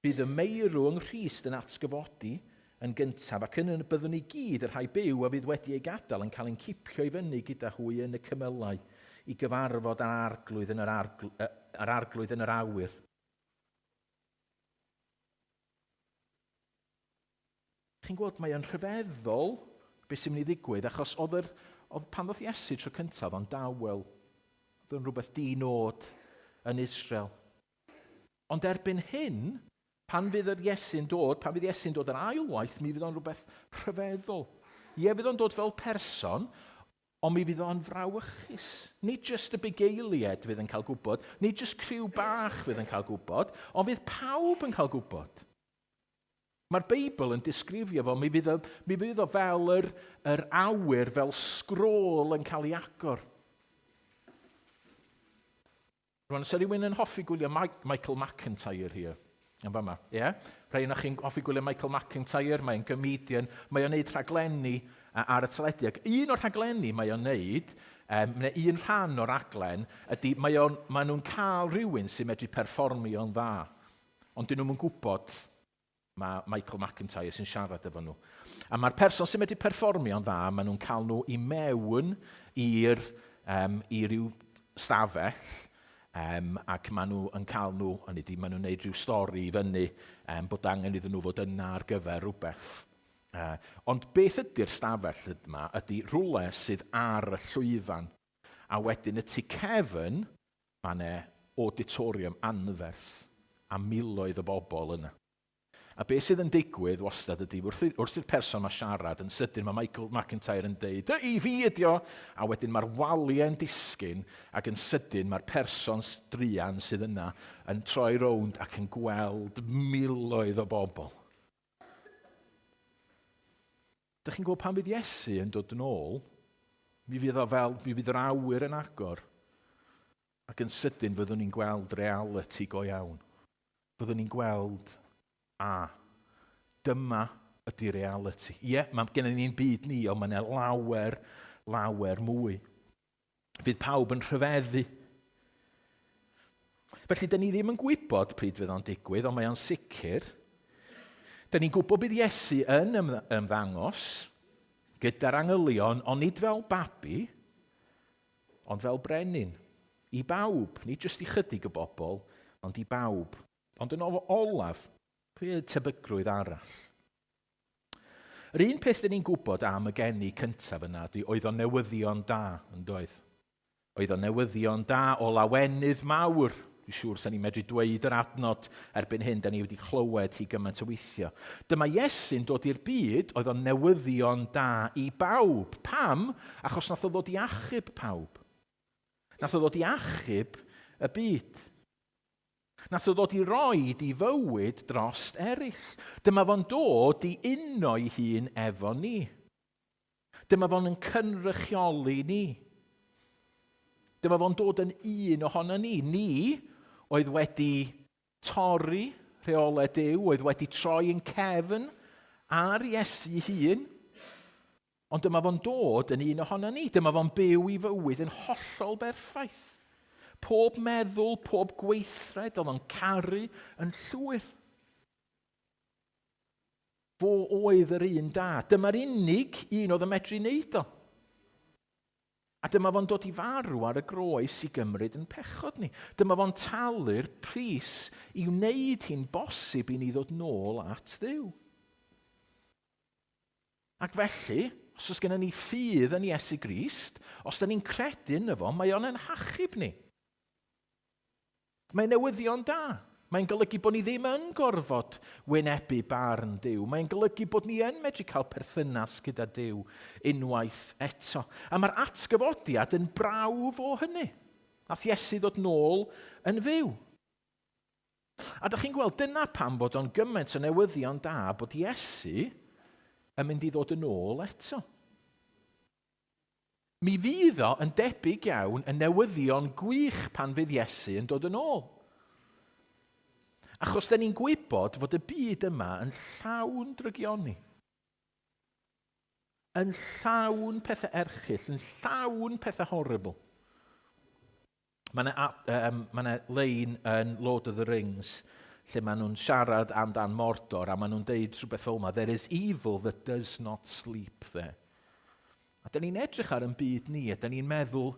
Bydd y meirw yng Nghrist yn atgyfodi yn gyntaf, ac yn byddwn ni gyd yr rhai byw a fydd wedi ei gadael yn cael ein cipio i fyny gyda hwy yn y cymylau i gyfarfod yr arglwydd yn yr awyr. Chi'n gwybod, mae o'n rhyfeddol beth sy'n mynd i ddigwydd, achos oedd pan ddoth Iesu tro cyntaf o'n dawel. Oedd o'n rhywbeth di-nod yn Israel. Ond erbyn hyn, pan fydd Iesu'n dod yn ailwaith, mi fydd o'n rhywbeth rhyfeddol. Fydd o'n dod fel person, ond mi fydd o'n frawychus. Nid jyst y bugeiliad fydd yn cael gwybod, nid jyst criw bach fydd yn cael gwybod, ond fydd pawb yn cael gwybod. Mae'r Beibl yn disgrifio fo, mi fydd o fel yr awyr, fel sgrôl yn cael ei agor. Rwan, os rhywun yn hoffi gwylio Michael McIntyre here, yn fama, rhai o'ch chi'n hoffi gwylio Michael McIntyre, mae'n comedian, mae o'n neud rhaglenni ar y teledu. Ac un o'r rhaglenni mae o'n neud, un rhan o'r raglen, ydy mae nhw'n cael rhywun sy'n medru perfformio'n dda. Ond dyn nhw'n gwybod mae Michael McIntyre sy'n siarad efo nhw. A mae'r person sy'n medru perfformio'n dda, mae nhw'n cael nhw i mewn i ryw stafell, ac maen nhw yn cael nhw, maen nhw'n neud rhyw stori i fyny, bod angen iddyn nhw fod yna ar gyfer rhywbeth. Ond beth ydy'r stafell yma, ydy rhywle sydd ar y llwyfan. A wedyn y tu cefn, mae yna auditorium anferth a miloedd o bobl yna. A beth sydd yn digwydd wastad ydy, wrth i'r person mae siarad, yn sydyn mae Michael McIntyre yn deud, i fi ydi o, a wedyn mae'r waliau'n disgyn, ac yn sydyn mae'r person druan sydd yna yn troi rownd ac yn gweld miloedd o bobl. Dych chi'n gwybod pan fydd Iesu yn dod yn ôl, mi fydd yr awyr yn agor, ac yn sydyn fyddwn ni'n gweld reality go iawn. Fyddwn ni'n gweld dyma ydy reality. Mae gennym ni'n byd ni, ond mae yna lawer mwy. Fydd pawb yn rhyfeddu. Felly, dyn ni ddim yn gwybod pryd fydd o'n digwydd, ond mae o'n sicr. Dyn ni'n gwybod bydd Iesu yn ymddangos gyda'r angylion, ond nid fel babi, ond fel brenin. I bawb, nid jyst i chydig y bobl, ond i bawb. Ond yn olaf, pwy ydy tebygrwydd arall? Yr un peth dyn ni'n gwybod am y geni cyntaf yna, oedd o'n newyddion da, yn doedd? Oedd o'n newyddion da o lawenydd mawr. Dwi'n siŵr sy'n ni'n medru dweud yr adnod erbyn hyn, da ni wedi clywed hi gymaint o weithio. Dyma Iesu'n dod i'r byd, oedd o'n newyddion da i bawb. Pam? Achos nath o ddod i achub pawb. Nath o ddod i achub y byd. Nath o ddod i roi i fywyd drost eraill. Dyma fo'n dod i uno ei hun efo ni. Dyma fo'n yn cynrychioli ni. Dyma fo'n dod yn un ohono ni. Ni oedd wedi torri rheolau Duw, oedd wedi troi yn cefn ar Iesu hun, ond dyma fo'n dod yn un ohono ni. Dyma fo'n byw i fywyd yn hollol berffaith. Pob meddwl, pob gweithred, oedd o'n caru yn llwyr. Fo oedd yr un da. Dyma'r unig un oedd yn medru wneud o. A dyma fo'n dod i farw ar y groes i gymryd yn pechod ni. Dyma fo'n talu'r pris i wneud hi'n bosib i ni ddod nôl at Dduw. Ac felly, os oes gennym ni ffydd yn Iesu Grist, os da ni'n credu yno fo, mae o'n yn hachub ni. Mae'n newyddion da. Mae'n golygu bod ni ddim yn gorfod wynebu barn Duw. Mae'n golygu bod ni yn medru cael perthynas gyda Duw unwaith eto. A mae'r atgyfodiad yn brawf o hynny. Nath Iesu ddod nôl yn fyw. A dych chi'n gweld, dyna pam bod o'n gymaint o newyddion da bod Iesu yn mynd i ddod yn ôl eto. Mi fydd o yn debyg iawn yn newyddion gwych pan fydd Iesu yn dod yn ôl. Achos da ni'n gwybod fod y byd yma yn llawn drygioni. Yn llawn pethau erchyll, yn llawn pethau horrible. Mae yna lein yn Lord of the Rings lle maen nhw'n siarad amdan Mordor a maen nhw'n deud rhywbeth fel yma, there is evil that does not sleep there. A da ni'n edrych ar yn byd ni, a da ni'n meddwl,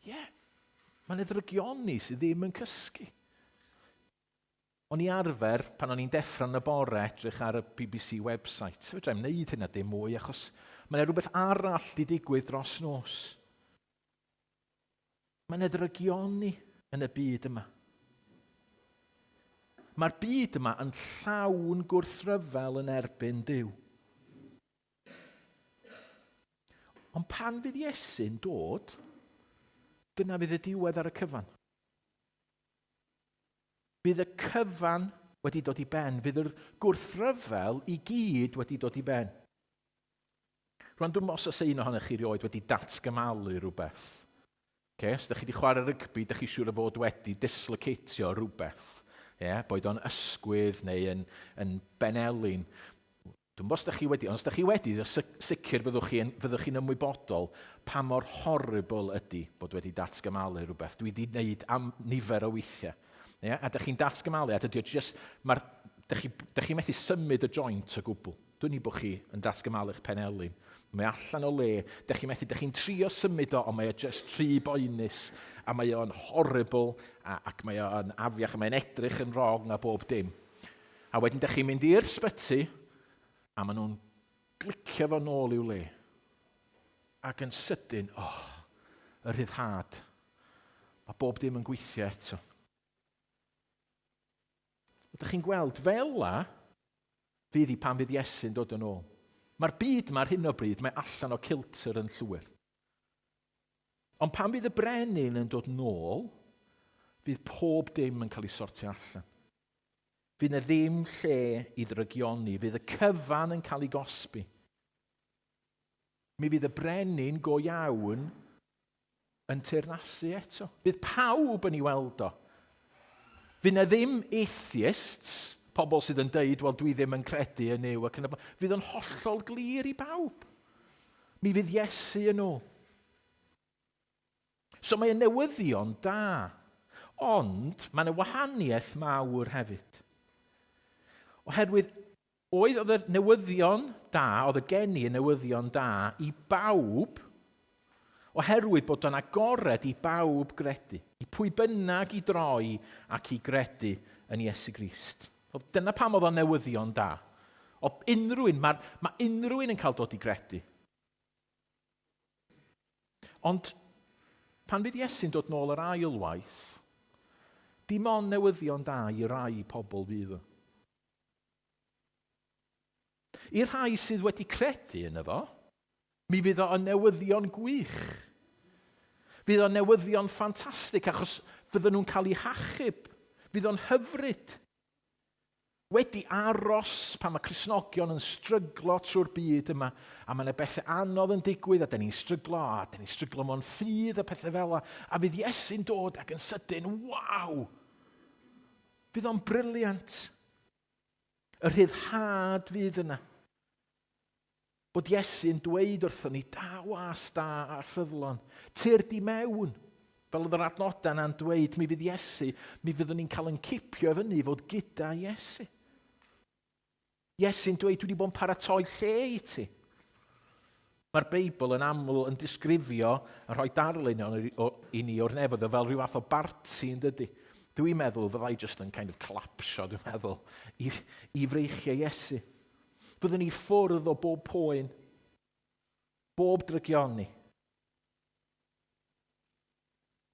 mae'n ddrygioni sydd ddim yn cysgu. O'n i arfer, pan o'n i'n deffro'n y bore edrych ar y BBC website, fedra i'n wneud hynna dim mwy, achos mae'n rhywbeth arall di digwydd dros nos. Mae'n ddrygioni yn y byd yma. Mae'r byd yma yn llawn gwrthryfel yn erbyn Duw. Ond pan fydd Iesu'n dod, dyna fydd y diwedd ar y cyfan. Bydd y cyfan wedi dod i ben, fydd yr gwrthryfel i gyd wedi dod i ben. Rwan, dwi'n os oes un ohonych chi rioed wedi datgymalu rhywbeth. Os ydych chi wedi chwarae rygbi, ydych chi siŵr o fod wedi dislocatio rhywbeth. Boed o'n ysgwydd neu yn benelin. Dwi'n bod os ydych chi wedi, ond os ydych chi wedi, sicr fyddwch chi'n ymwybodol pa mor horrible ydy bod wedi datgymalu rhywbeth. Dwi wedi gwneud am nifer o weithiau. A ydych chi'n datgymalu, a ydych chi methu symud y joint o gwbl. Dwi'n ni bod chi yn datgymalu'ch penelin. Mae allan o le, ydych chi'n trio symud o, ond mae o just rhy boenus, a mae o'n horrible, ac mae o'n afiach, a mae'n edrych yn wrong a bob dim. A wedyn ydych chi'n mynd i'r sbyty, a maen nhw'n glicio fo nôl i'w le. Ac yn sydyn, yr rhyddhad. Mae bob dim yn gweithio eto. Ydych chi'n gweld fel la, fydd hi pan fydd Iesu'n dod yn ôl. Mae'r byd yma ar hyn o bryd, mae allan o cilter yn llwyr. Ond pan fydd y brenin yn dod nôl, fydd pob dim yn cael ei sortio allan. Fydd yna ddim lle i ddrygioni, fydd y cyfan yn cael ei gosbi. Mi fydd y brenin go iawn yn teyrnasu eto. Fydd pawb yn ei weld o. Fydd yna ddim atheists, pobl sydd yn deud, wel dwi ddim yn credu yn yw, fydd yn hollol glir i bawb. Mi fydd Iesu yn ôl. So mae y newyddion da, ond mae yna wahaniaeth mawr hefyd. Oherwydd, oedd y newyddion da, oedd y geni y newyddion da i bawb, oherwydd bod o'n agored i bawb gredu, i pwy bynnag i droi ac i gredu yn Iesu Grist. Dyna pam oedd o'n newyddion da. Mae unrhyw un yn cael dod i gredu. Ond pan fydd Iesu'n dod nôl yr ailwaith, dim ond newyddion da i rai pobl fydd o. I'r rhai sydd wedi credu yno fo, mi fydd o yn newyddion gwych. Fydd o'n newyddion ffantastig achos fydden nhw'n cael eu hachub. Fydd o'n hyfryd. Wedi aros pan mae Cristnogion yn stryglo trwy'r byd yma, a mae yna bethau anodd yn digwydd, a da ni'n stryglo mewn ffydd a pethau fel a fydd Iesu'n dod ac yn sydyn, waw! Fydd o'n briliant. Y rhyddhad fydd yna. Bod Iesu'n dweud wrthon ni, da was, da a ffyddlon, tyr di mewn. Fel oedd yr adnodau yna'n dweud, mi fydd Iesu, mi fyddwn ni'n cael yn cipio fyny fod gyda Iesu. Iesu'n dweud, dwi wedi bod yn paratoi lle i ti. Mae'r Beibl yn aml yn disgrifio a rhoi darlun i ni o'r nefoedd fel rhyw fath o barti yn dydy. Dwi'n meddwl fyddai just yn kind of clapsio, dwi'n meddwl, i freichiau Iesu. Fyddwn ni ffwrdd o bob poen, bob drygioni.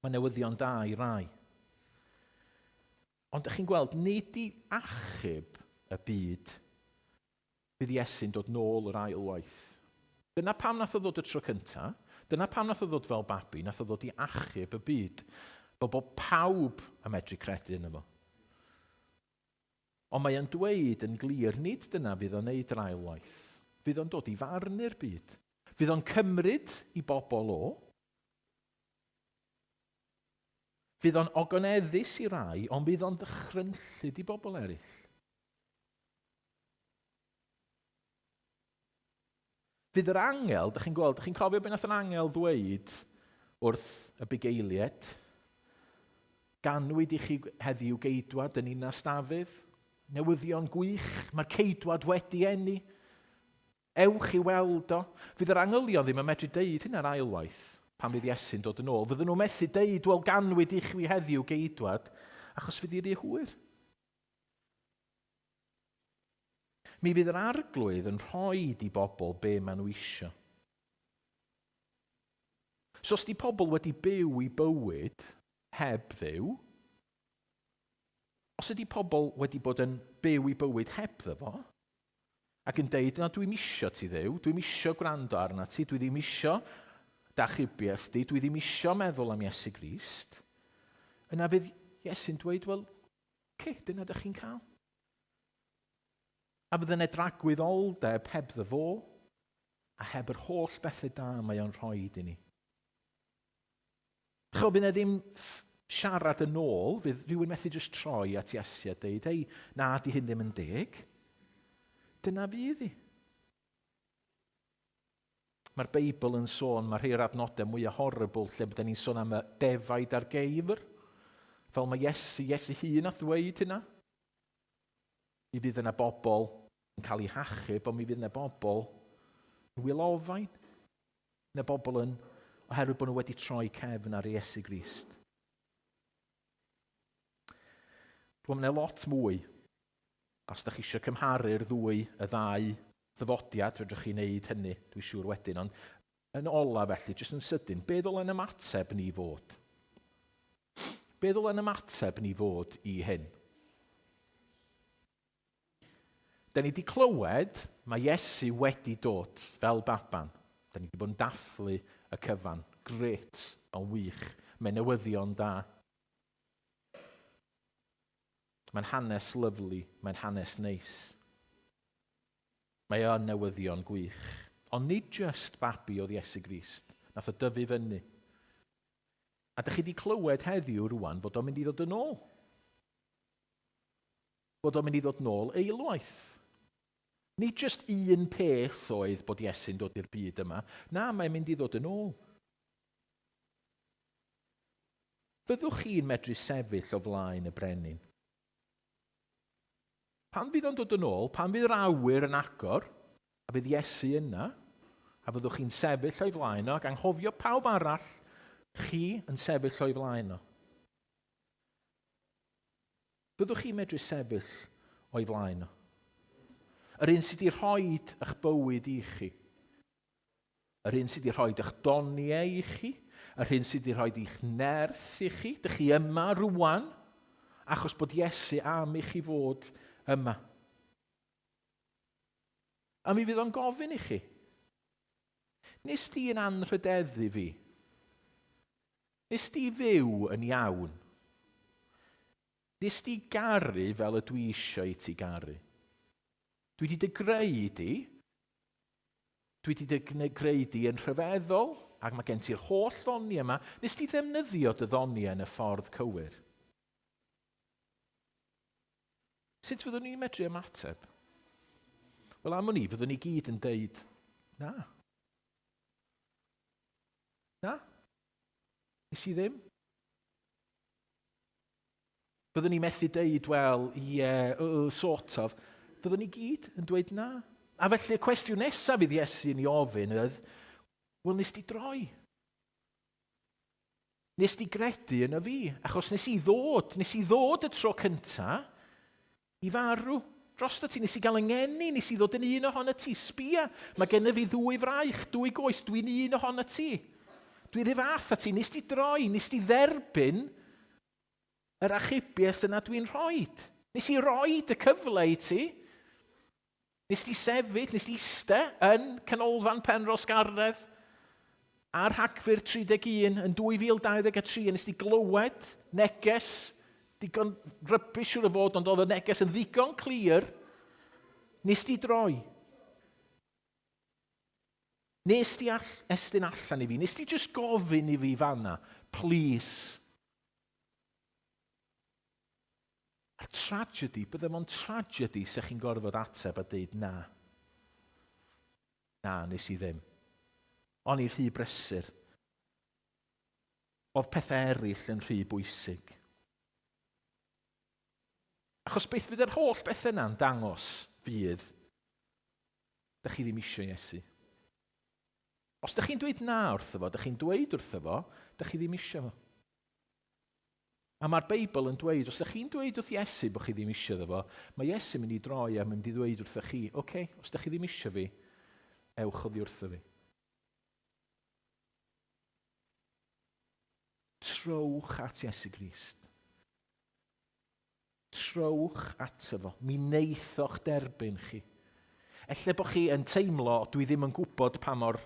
Mae newyddion da i rai. Ond ydych chi'n gweld, nid i achub y byd, bydd Iesu'n dod nôl yr ailwaith. Dyna pam nath o ddod y tro cynta, dyna pam nath o ddod fel babi, nath o ddod i achub y byd, fel bod pawb yn medru credu yno fo. Ond mae o'n dweud yn glir, nid dyna fydd o'n neud yr ailwaith. Fydd o'n dod i farnu'r byd. Fydd o'n cymryd i bobl o. Fydd o'n ogoneddus i rai, ond fydd o'n ddychrynllyd i bobl eraill. Fydd yr angel, dych chi'n gweld, dych chi'n cofio beth nath yr angel ddweud wrth y bugeiliad? Ganwyd i chi heddiw geidwad yn Ninas Dafydd, newyddion gwych, mae'r ceidwad wedi enni. Ewch i weld o. Fydd yr angylion ddim yn medru deud hynna'r ailwaith pan fydd Iesu'n dod yn ôl. Fydden nhw methu deud, wel ganwyd i chi heddiw geidwad, achos fydd i'r hwyr. Mi fydd yr arglwydd yn rhoi i bobl be maen nhw isio. So os di pobl wedi byw i bywyd heb Dduw, os ydy pobl wedi bod yn byw i bywyd heb ddo, ac yn deud, na dwi'n isio ti Dduw, dwi'n isio gwrando arna ti, dwi ddim isio dachubiaeth di, dwi ddim isio meddwl am Iesu Grist, yna fydd Iesu'n dweud, wel, dyna ydych chi'n cael. A bydd yna dragwyddoldeb heb ddo, a heb yr holl bethau da mae o'n rhoi i ni. Chos bydd yna ddim siarad yn ôl, fydd rhywun methu jyst troi at Iesu a dweud, hei, na, di hyn ddim yn deg. Dyna fydd hi. Mae'r Beibl yn sôn, mae rhai'r adnodau mwy horrible lle byddwn ni'n sôn am y defaid a'r geifr. Fel mae Iesu hun a ddweud hynna. Mi fydd yna bobl yn cael eu hachub, ond mi fydd yna bobl yn wylofain. Yna bobl yn, oherwydd bod nhw wedi troi cefn ar Iesu Grist. Rwy'n mynd lot mwy. Os ydych chi eisiau cymharu'r y ddau ddyfodiad, fedrwch chi wneud hynny, dwi'n siŵr wedyn. Ond yn ola felly, jyst yn sydyn, be ddylen ymateb ni fod? Be ddylen ymateb ni fod i hyn? da ni wedi clywed, mae Iesu wedi dod fel baban. Da ni wedi bod yn dathlu y cyfan. Gret, ond wych. Mae'n newyddion da. Mae'n hanes lyflu, mae'n hanes neis. Mae o'n newyddion gwych. Ond nid just babi oedd Iesu Grist. Nath o dyfu fyny. A dych chi wedi clywed heddiw rwan fod o'n mynd i ddod yn ôl. Bod o'n mynd i ddod yn ôl eilwaith. Nid just un peth oedd bod Iesu'n dod i'r byd yma. Na, mae'n mynd i ddod yn ôl. Fyddwch chi'n medru sefyll o flaen y brenin? Pan fydd o'n dod yn ôl, pan fydd yr awyr yn agor, a bydd Iesu yna, a fyddwch chi'n sefyll o'i flaen o, ac anghofio pawb arall, chi yn sefyll o'i flaen o. Fyddwch chi'n medru sefyll o'i flaen o. Yr un sydd wedi rhoi eich bywyd i chi. Yr un sydd wedi rhoi eich doniau i chi. Yr un sydd wedi rhoi eich nerth i chi. Dych chi yma rwan, achos bod Iesu am i chi fod yma. A mi fydd o'n gofyn i chi. Nes di yn anrhydeddu fi? Nes di fyw yn iawn? Nes di garu fel y dwi eisiau i ti garu? Dwi wedi dy greu di. Dwi wedi dy greu di yn rhyfeddol, ac mae gen ti'r holl ddoni yma. Nes di ddefnyddio dy ddoni yn y ffordd cywir? Sut fyddwn ni'n medru ymateb? Wel, am ni, fyddwn ni gyd yn deud, na. Na. Nes i ddim. Fyddwn ni methu deud, wel, sort of. Fyddwn ni gyd yn dweud na. A felly y cwestiwn nesaf fydd Iesu yn ei ofyn oedd, wel, nes di droi. Nes di gredu yn y fi, achos nes i ddod y tro cynta i farw. Dros ti, nes i gael yngeni, nes i ddod yn un ohono ti. Sbia, mae gen i fi ddwy fraich, dwy goes, dwi'n un ohono ti. Dwi'n rhyw fath a ti, nes di droi, nes di dderbyn yr achubiaeth yna dwi'n rhoi. Nes i roi y cyfle i ti. Nes di sefyll, nes di iste yn canolfan Penros Garreg ar Rhagfyr 31 yn 2023. Nes di glywed neges, digon rybys siwr o fod, ond oedd y neges yn ddigon clir. Nes di droi. Nes di estyn allan i fi. Nes di just gofyn i fi fanna, please. A tragedy, byddai mo'n tragedy se chi'n gorfod ateb a deud na. Na, nes i ddim. O'n i rhy brysur. Oedd pethau eraill yn rhy bwysig. Achos beth fydd yr holl beth yna'n dangos fydd, dych chi ddim eisiau Iesu. Os dych chi'n dweud na wrtho fo, dych chi'n dweud wrtho fo, dych chi ddim eisiau fo. A mae'r Beibl yn dweud, os ydych chi'n dweud wrth Iesu bod chi ddim eisiau fo, mae Iesu mynd i droi a mynd i ddweud wrtho chi, oce, os ydych chi ddim eisiau fi, ewch oddi wrtho fi. Trowch at Iesu Grist. Trowch ato fo. Mi neithoch derbyn chi. Ella bod chi yn teimlo, dwi ddim yn gwybod pa mor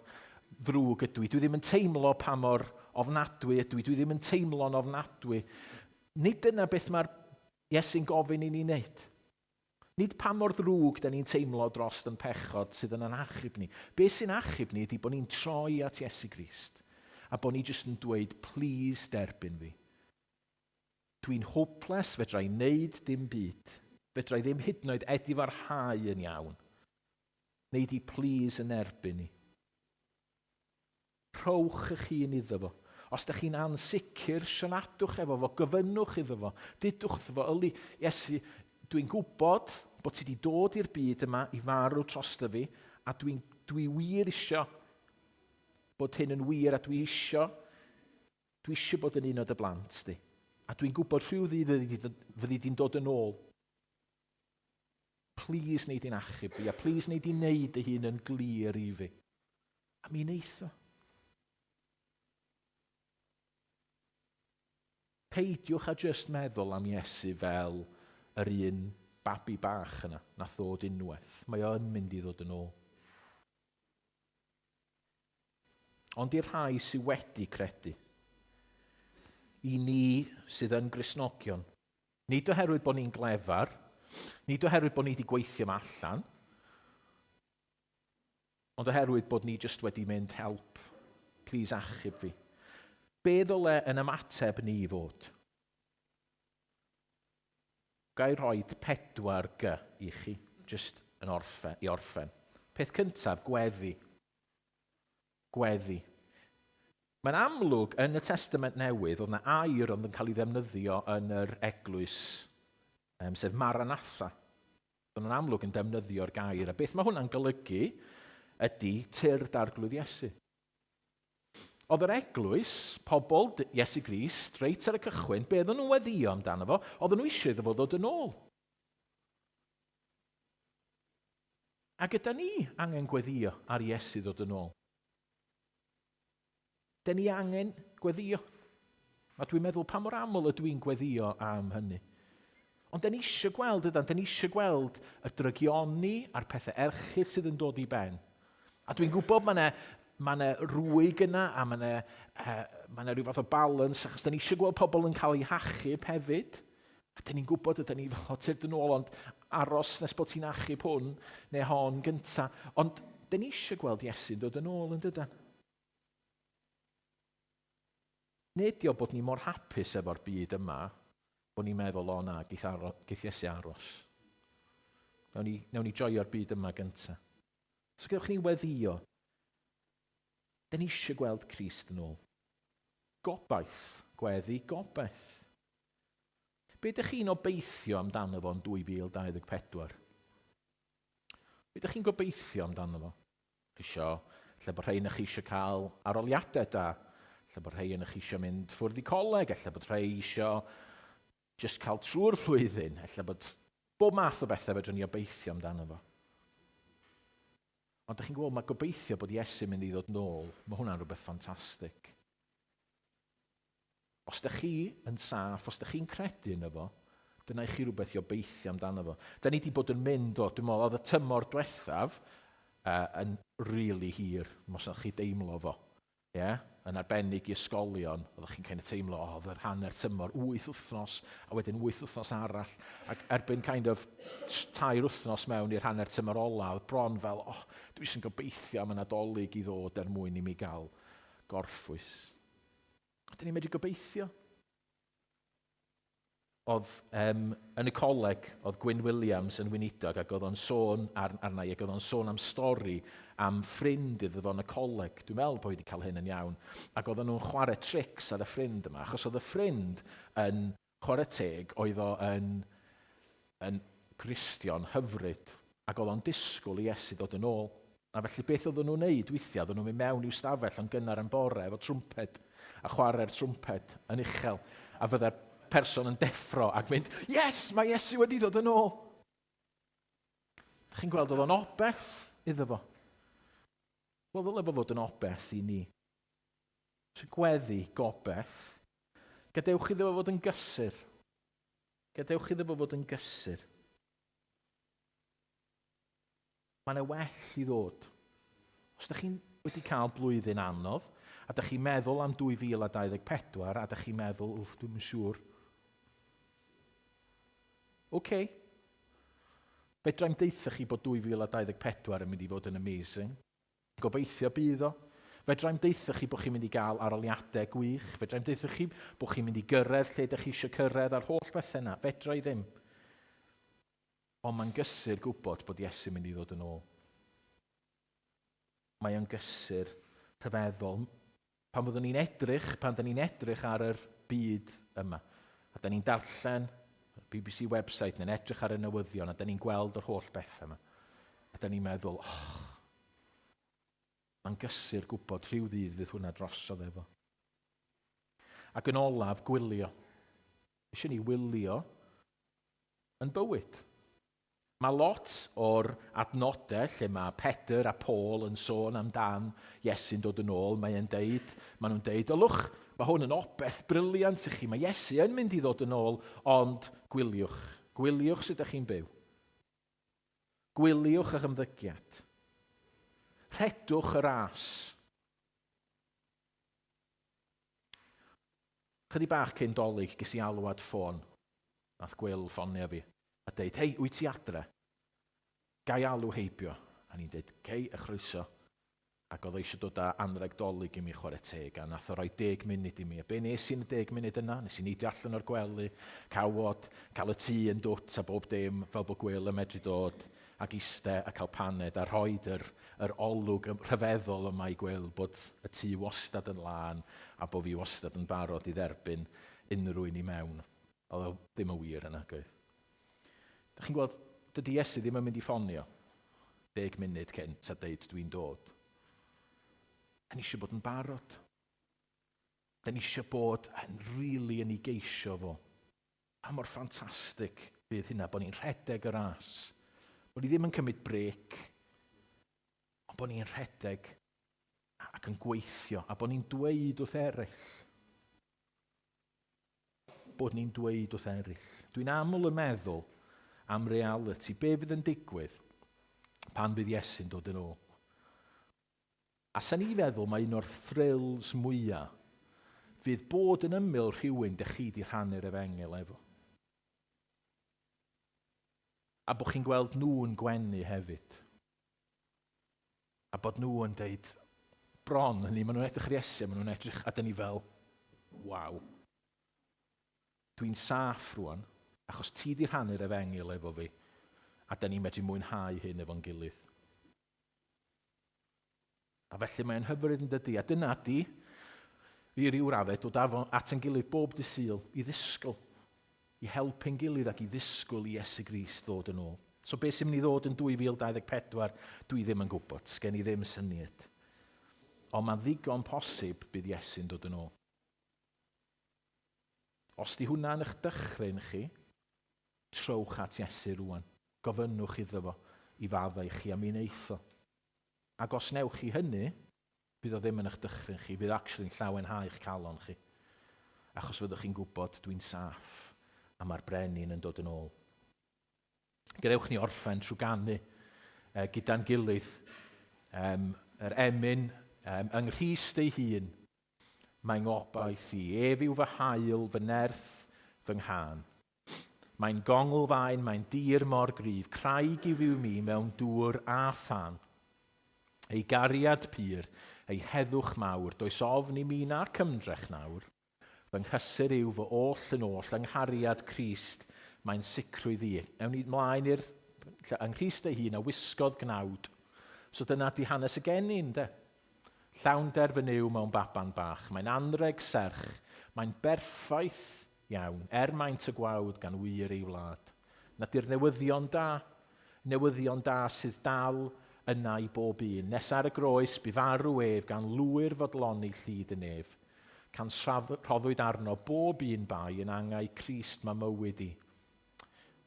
ddrwg ydw i. Dwi ddim yn teimlo pa mor ofnadwy ydw i. Dwi ddim yn teimlo'n ofnadwy. Nid dyna beth mae'r Iesu'n gofyn i ni wneud. Nid pa mor ddrwg da ni'n teimlo dros yn pechod sydd yn achub ni. Be sy'n achub ni ydy bod ni'n troi at Iesu Grist. A bod ni jyst yn dweud, please derbyn fi. Dwi'n hopeless, fedra i wneud dim byd. Fedra i ddim hyd yn oed edifarhau yn iawn. Neu di please yn erbyn ni. Rhowch eich hun iddo fo. Os ydych chi'n ansicr, sianadwch efo fo, gyfynnwch iddo fo, dydwch iddo fo, yli, Iesu, dwi'n gwybod bod ti wedi dod i'r byd yma i farw trosto fi, a dwi wir isio bod hyn yn wir, a dwi isio bod yn un o dy blant di. A dwi'n gwybod rhyw ddydd fyddi di'n dod yn ôl. Please neud i'n achub fi, a please neud i'n neud y hun yn glir i fi. A mi neitho. Peidiwch a just meddwl am Iesu fel yr un babi bach yna, nath ddod unwaith. Mae o'n mynd i ddod yn ôl. Ond i'r rhai sydd wedi credu, i ni sydd yn Gristnogion, nid oherwydd bod ni'n glefar, nid oherwydd bod ni wedi gweithio yma allan, ond oherwydd bod ni jyst wedi mynd help, please achub fi. Be ddyle yn ymateb ni fod? Gai roed 4G i chi, jyst i orffen. Peth cyntaf, gweddi. Gweddi. Mae'n amlwg yn y Testament Newydd, oedd yna air ond yn cael ei ddefnyddio yn yr eglwys, sef Maranatha. Oedd yn amlwg yn defnyddio'r gair. A beth mae hwnna'n golygu ydy tyrd arglwydd Iesu. Oedd yr eglwys, pobl Iesu Grist, reit ar y cychwyn, be oedden nhw'n weddio amdano fo, oedden nhw eisiau iddo fo ddod yn ôl. A gyda ni angen gweddio ar Iesu ddod yn ôl. Da ni angen gweddio. A dwi'n meddwl pa mor aml ydw i'n gweddio am hynny. Ond da ni eisiau gweld, da ni eisiau gweld y drygioni a'r pethau erchyll sydd yn dod i ben. A dwi'n gwybod mae yna rwyg yna a mae yna rhyw fath o balans, achos da ni eisiau gweld pobl yn cael eu hachub hefyd. A da ni'n gwybod da ni fel o tyrd yn ôl, ond aros nes bod ti'n achub hwn neu hon gynta. Ond da ni eisiau gweld Iesu'n dod yn ôl yn dydan. Nid yw bod ni mor hapus efo'r byd yma, bod ni'n meddwl o na, geith Iesu aros. Newn ni joio'r byd yma gynta. So gewch ni weddio, da ni eisiau gweld Crist yn ôl. Gobaith, gweddi, gobaith. Be ydych chi'n obeithio amdano fo yn 2024? Be ydych chi'n gobeithio amdano fo? Lle bod rhain chi eisiau cael aroliadau da, lle bod rhai yn eich eisiau mynd ffwrdd i coleg, lle bod rhai eisiau just cael trwy'r flwyddyn, lle bod bob math o bethau fedrwn ni obeithio amdano fo. Ond ydych chi'n gweld, mae gobeithio bod Iesu mynd i ddod nôl, mae hwnna'n rhywbeth ffantastig. Os ydych chi yn saff, os ydych chi'n credu yno fo, dyna i chi rhywbeth i obeithio amdano fo. Da ni wedi bod yn mynd o, dwi'n meddwl, oedd y tymor diwethaf yn rili hir, os ydych chi deimlo fo. Yn arbennig i ysgolion, oeddech chi'n kind of teimlo, oedd yr hanner tymor 8 wythnos, a wedyn 8 wythnos arall, ac erbyn kind of 2 wythnos mewn i'r hanner tymor ola, oedd bron fel, dwi eisiau'n gobeithio am y Nadolig i ddod mwyn i mi gael gorffwys. A dyn ni'n medru gobeithio. Oedd yn y coleg, oedd Gwyn Williams yn weinidog, ac oedd o'n sôn arna i, ac oedd o'n sôn am stori am ffrind iddo fo yn y coleg. Dwi'n meddwl bod wedi cael hyn yn iawn. Ac oedd nhw'n chwarae trics ar y ffrind yma, achos oedd y ffrind yn chwarae teg, oedd o yn Gristion hyfryd, ac oedd o'n disgwyl i Iesu dod yn ôl. A felly beth oedden nhw'n neud weithiau, oedden nhw'n mynd mewn i'w stafell yn gynnar yn bore efo trwmped, a chwarae'r trwmped yn uchel, a fydda'r person yn deffro ac mynd, yes, mae Iesu wedi dod yn ôl. Chi'n gweld, oedd o'n obeth iddo fo. Wel, ddyle fo fod yn obeth i ni. Sy'n gweddi gobeth. Gadewch iddo fo fod yn gysur. Gadewch iddo fo fod yn gysur. Mae yna well i ddod. Os ydych chi'n wedi cael blwyddyn anodd, a ydych chi'n meddwl am 2024, a ydych chi'n meddwl, dwi'n yn siŵr. OK. Fedrai'm deitha chi bod 2024 yn mynd i fod yn amazing. Gobeithio bydd o. Fedrai'm deitha chi bod chi'n mynd i gael aroliadau gwych. Fedrai'm deitha chi bod chi'n mynd i gyrraedd lle ydych chi eisiau cyrraedd ar holl bethau yna. Fedra i ddim. Ond mae'n gysur gwybod bod Iesu'n mynd i ddod yn ôl. Mae'n gysur rhyfeddol. Pan da ni'n edrych ar yr byd yma, a da ni'n darllen BBC website neu'n edrych ar y newyddion, a da ni'n gweld yr holl beth yma. A da ni'n meddwl, mae'n gysur gwybod rhyw ddydd fydd hwnna drosodd efo. Ac yn olaf, gwylio. Eisiau ni wylio yn bywyd. Mae lot o'r adnodau lle mae Pedr a Paul yn sôn amdan Iesu'n dod yn ôl. Maen nhw'n deud, olwch, mae hwn yn obeth briliant i chi. Mae Iesu yn mynd i ddod yn ôl, ond gwyliwch. Gwyliwch sut ydych chi'n byw. Gwyliwch eich ymddygiad. Rhedwch y ras. Chydig bach cyn dolyg, ges i alwad ffôn. Nath Gwyl ffonio fi. A dweud, hei, wyt ti adre? Gai alw heibio. A ni'n dweud, cei, y chroeso. Ac oedd eisiau dod â anreg dolyg i mi chwarae teg, a nath o roi 10 munud i mi. A be nes i'n y 10 munud yna? Nes i neidio allan o'r gwely, cawod, cael y tŷ yn dwt a bob dim, fel bod Gwyl yn medru dod, ac iste a cael paned, a rhoid yr olwg rhyfeddol yma i Gwyl, bod y tŷ wastad yn lan, a bod fi wastad yn barod i dderbyn unrhyw un i mewn. Oedd o ddim yn wir yna, gwydd. Dych chi'n gweld, dydy Iesu ddim yn mynd i ffonio 10 munud cynt a deud dwi'n dod. Da ni eisiau bod yn barod. Da ni eisiau bod yn rili yn ei geisio fo. A mor ffantastig bydd hynna, bod ni'n rhedeg y ras. Bod ni ddim yn cymryd brec, ond bod ni'n rhedeg ac yn gweithio, a bod ni'n dweud wrth eraill. Bod ni'n dweud wrth eraill. Dwi'n aml yn meddwl am reality, be fydd yn digwydd pan fydd Iesu'n dod yn ôl. A sa'n ni feddwl mae un o'r thrills mwyaf fydd bod yn ymyl rhywun dych chi di rhannu'r efengel efo. A bod chi'n gweld nhw'n gwenu hefyd. A bod nhw yn deud, bron, hynny, maen nhw'n edrych ar Iesu, maen nhw'n edrych, a dyn ni fel, waw. Dwi'n saff rwan, achos ti di rhannu'r efengel efo fi, a dyn ni'n medru mwynhau hyn efo'n gilydd. A felly mae'n hyfryd yn dydy, a dyna di, i ryw raddau, dod at yn gilydd bob dy Sul, i ddisgwyl, i helpu'n gilydd ac i ddisgwyl i Iesu Grist ddod yn ôl. So beth sy'n mynd i ddod yn 2024, dwi ddim yn gwybod, sgen i ddim syniad. Ond mae'n ddigon posib bydd Iesu'n dod yn ôl. Os di hwnna'n eich dychryn chi, trowch at Iesu rwan. Gofynnwch iddo fo i faddau chi am un eithaf. Ac os newch chi hynny, bydd o ddim yn eich dychryn chi, bydd actually'n llawenhau eich calon chi. Achos fyddwch chi'n gwybod dwi'n saff a mae'r brenin yn dod yn ôl. Gadewch ni orffen trwy ganu gyda'n gilydd yr emyn yng Nghrist ei hun. Mae'n ngobaith i, ef yw fy hael, fy nerth, fy nghân. Mae'n gongl fain, mae'n dir mor gryf, craig i fyw mi mewn dŵr a phan. Ei gariad pyr, ei heddwch mawr, does ofn i mi na'r cymdrech nawr. Fy nghysur yw fy oll yn oll, yng nghariad Crist, mae'n sicrwydd i. Ewn ni mlaen i'r yng Nghrist ei hun a wisgodd gnawd. So dyna di hanes y gennin, de. Llawn derfynyw mewn baban bach, mae'n anreg serch, mae'n berffaith iawn, maint y gwawd gan wir ei wlad. Na di'r newyddion da sydd dal yna i bob un. Nes ar y groes bu farw ef gan lwyr fodloni llyd yn ef. Can rhoddwyd arno bob un bai yn angau Crist mae mywyd i.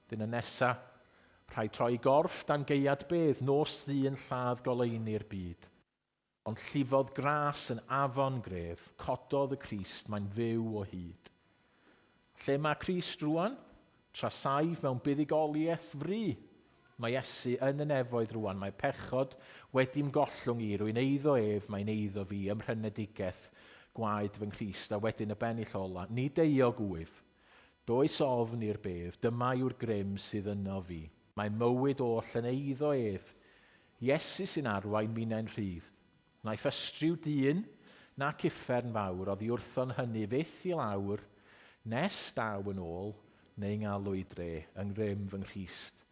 Dyna nesa, rhaid troi gorff dan geiad bedd, nos ddyn lladd goleini'r byd. Ond llifodd gras yn afon gref, cododd y Crist, mae'n fyw o hyd. Lle mae Crist rwan? Tra saif mewn buddigoliaeth fri. Mae Iesu yn y nefoedd rwan, mae pechod wedi'm gollwng i, rwy'n eiddo ef, mae'n eiddo fi, ymrhynedigaeth gwaed fy Nghrist, a wedyn y bennill ola, ni deuog wyf, does ofn i'r bedd, dyma yw'r grym sydd yno fi. Mae mywyd oll yn eiddo ef, Iesu sy'n arwain mi'n rhydd. Naeth ystriw dyn nac uffern fawr, oddi wrthon hynny fyth i lawr, nes daw yn ôl, neu ngalwyd dre, yng ngrym fy Nghrist,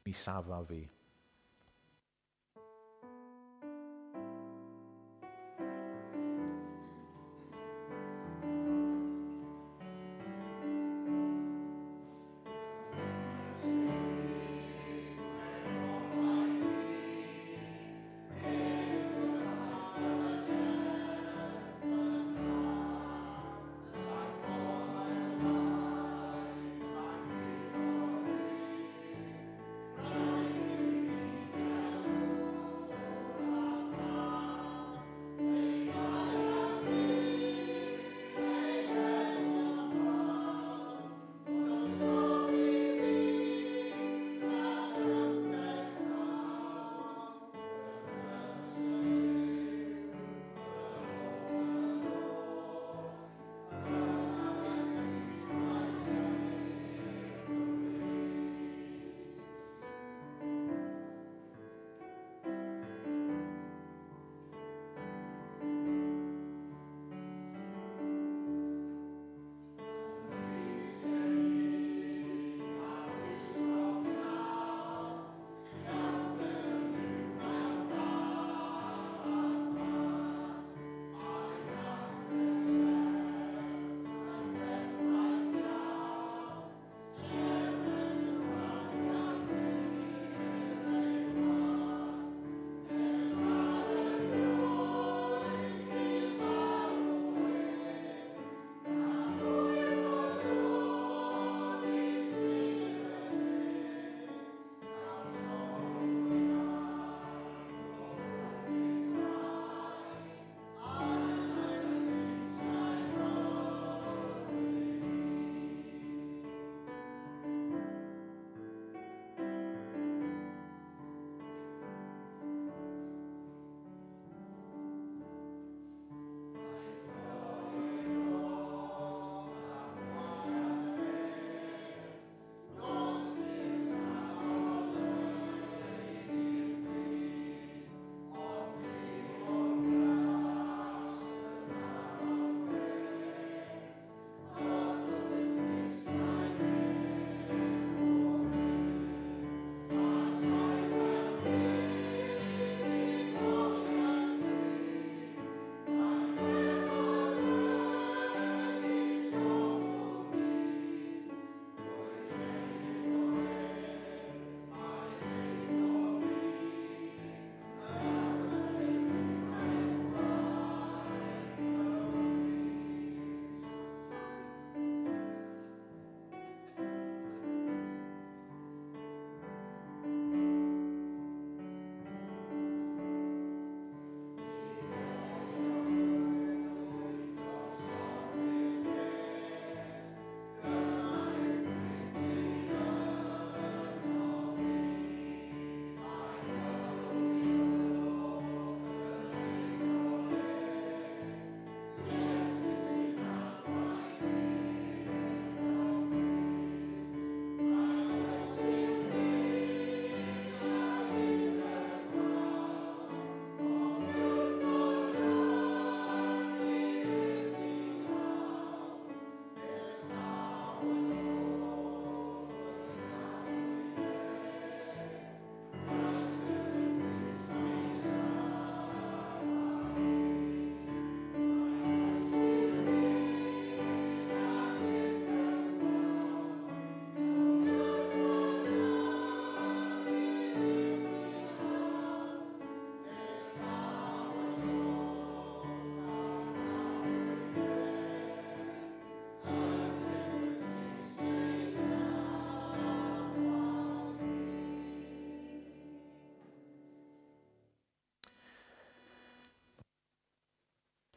mi safa fi.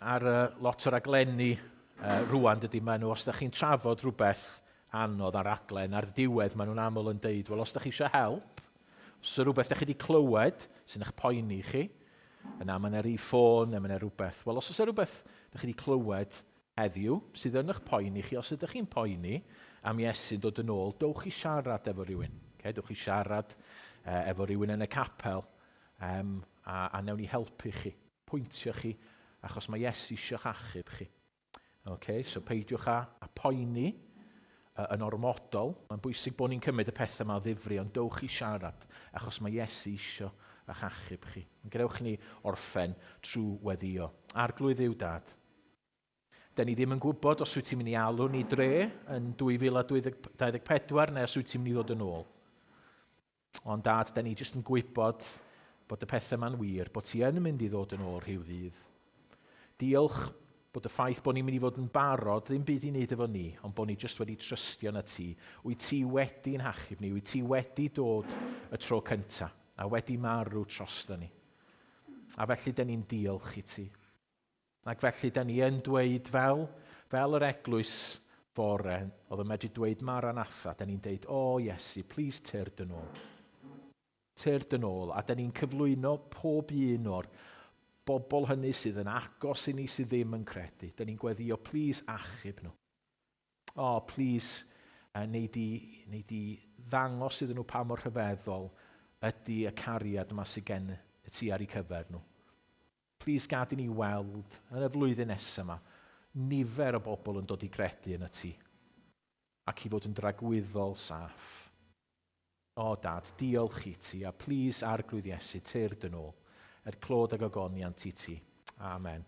ar lot o'r aglenni rwan dydy maen nhw, os da chi'n trafod rhywbeth anodd ar aglen, ar ddiwedd maen nhw'n aml yn deud, wel, os da chi eisiau help, os yw rhywbeth da chi wedi clywed sy'n eich poeni chi, yna mae yna ffôn, neu mae yna rhywbeth. Wel, os yw rhywbeth da chi wedi clywed heddiw, sydd yn eich poeni chi, os ydych chi'n poeni am Iesu'n dod yn ôl, dowch i siarad efo rhywun. Okay? Dowch i siarad efo rhywun yn y capel, a newn ni helpu chi, pwyntio chi, achos mae Iesu eisiau achub chi. Okay? So peidiwch a poeni yn ormodol. Mae'n bwysig bod ni'n cymryd y pethau yma o ddifri, ond dowch i siarad, achos mae Iesu eisiau a'ch achub chi. Gadewch ni orffen trwy weddio. Arglwydd yw Dad. Da ni ddim yn gwybod os wyt ti'n mynd i alw ni dre yn 2024 neu os wyt ti'n mynd i ddod yn ôl. Ond Dad, da ni jyst yn gwybod bod y pethau yma'n wir, bod ti yn mynd i ddod yn ôl rhyw ddydd. Diolch bod y ffaith bod ni'n mynd i fod yn barod, ddim byd i wneud efo ni, ond bod ni jyst wedi trystio na ti. Wyt ti wedi'n hachub ni, wyt ti wedi dod y tro cyntaf, a wedi marw trosto ni. A felly da ni'n diolch i ti. Ac felly da ni yn dweud fel yr eglwys fore, oedd yn medru dweud Maranatha, da ni'n deud, o Iesu, please tyr dyn ôl. Tyr dyn ôl, a da ni'n cyflwyno pob un o'r bobl hynny sydd yn agos i ni sydd ddim yn credu. Da ni'n gweddio, please achub nhw. O, please, neud i ddangos iddyn nhw pa mor rhyfeddol ydy y cariad yma sydd gen y ti ar eu cyfer nhw. Please gad i ni weld yn y flwyddyn nesaf yma nifer o bobl yn dod i gredu yn y ti ac i fod yn dragwyddol saff. O Dad, diolch i ti a please arglwydd Iesu, tyr dyn ôl, clod ag ogoniant i ti. Amen.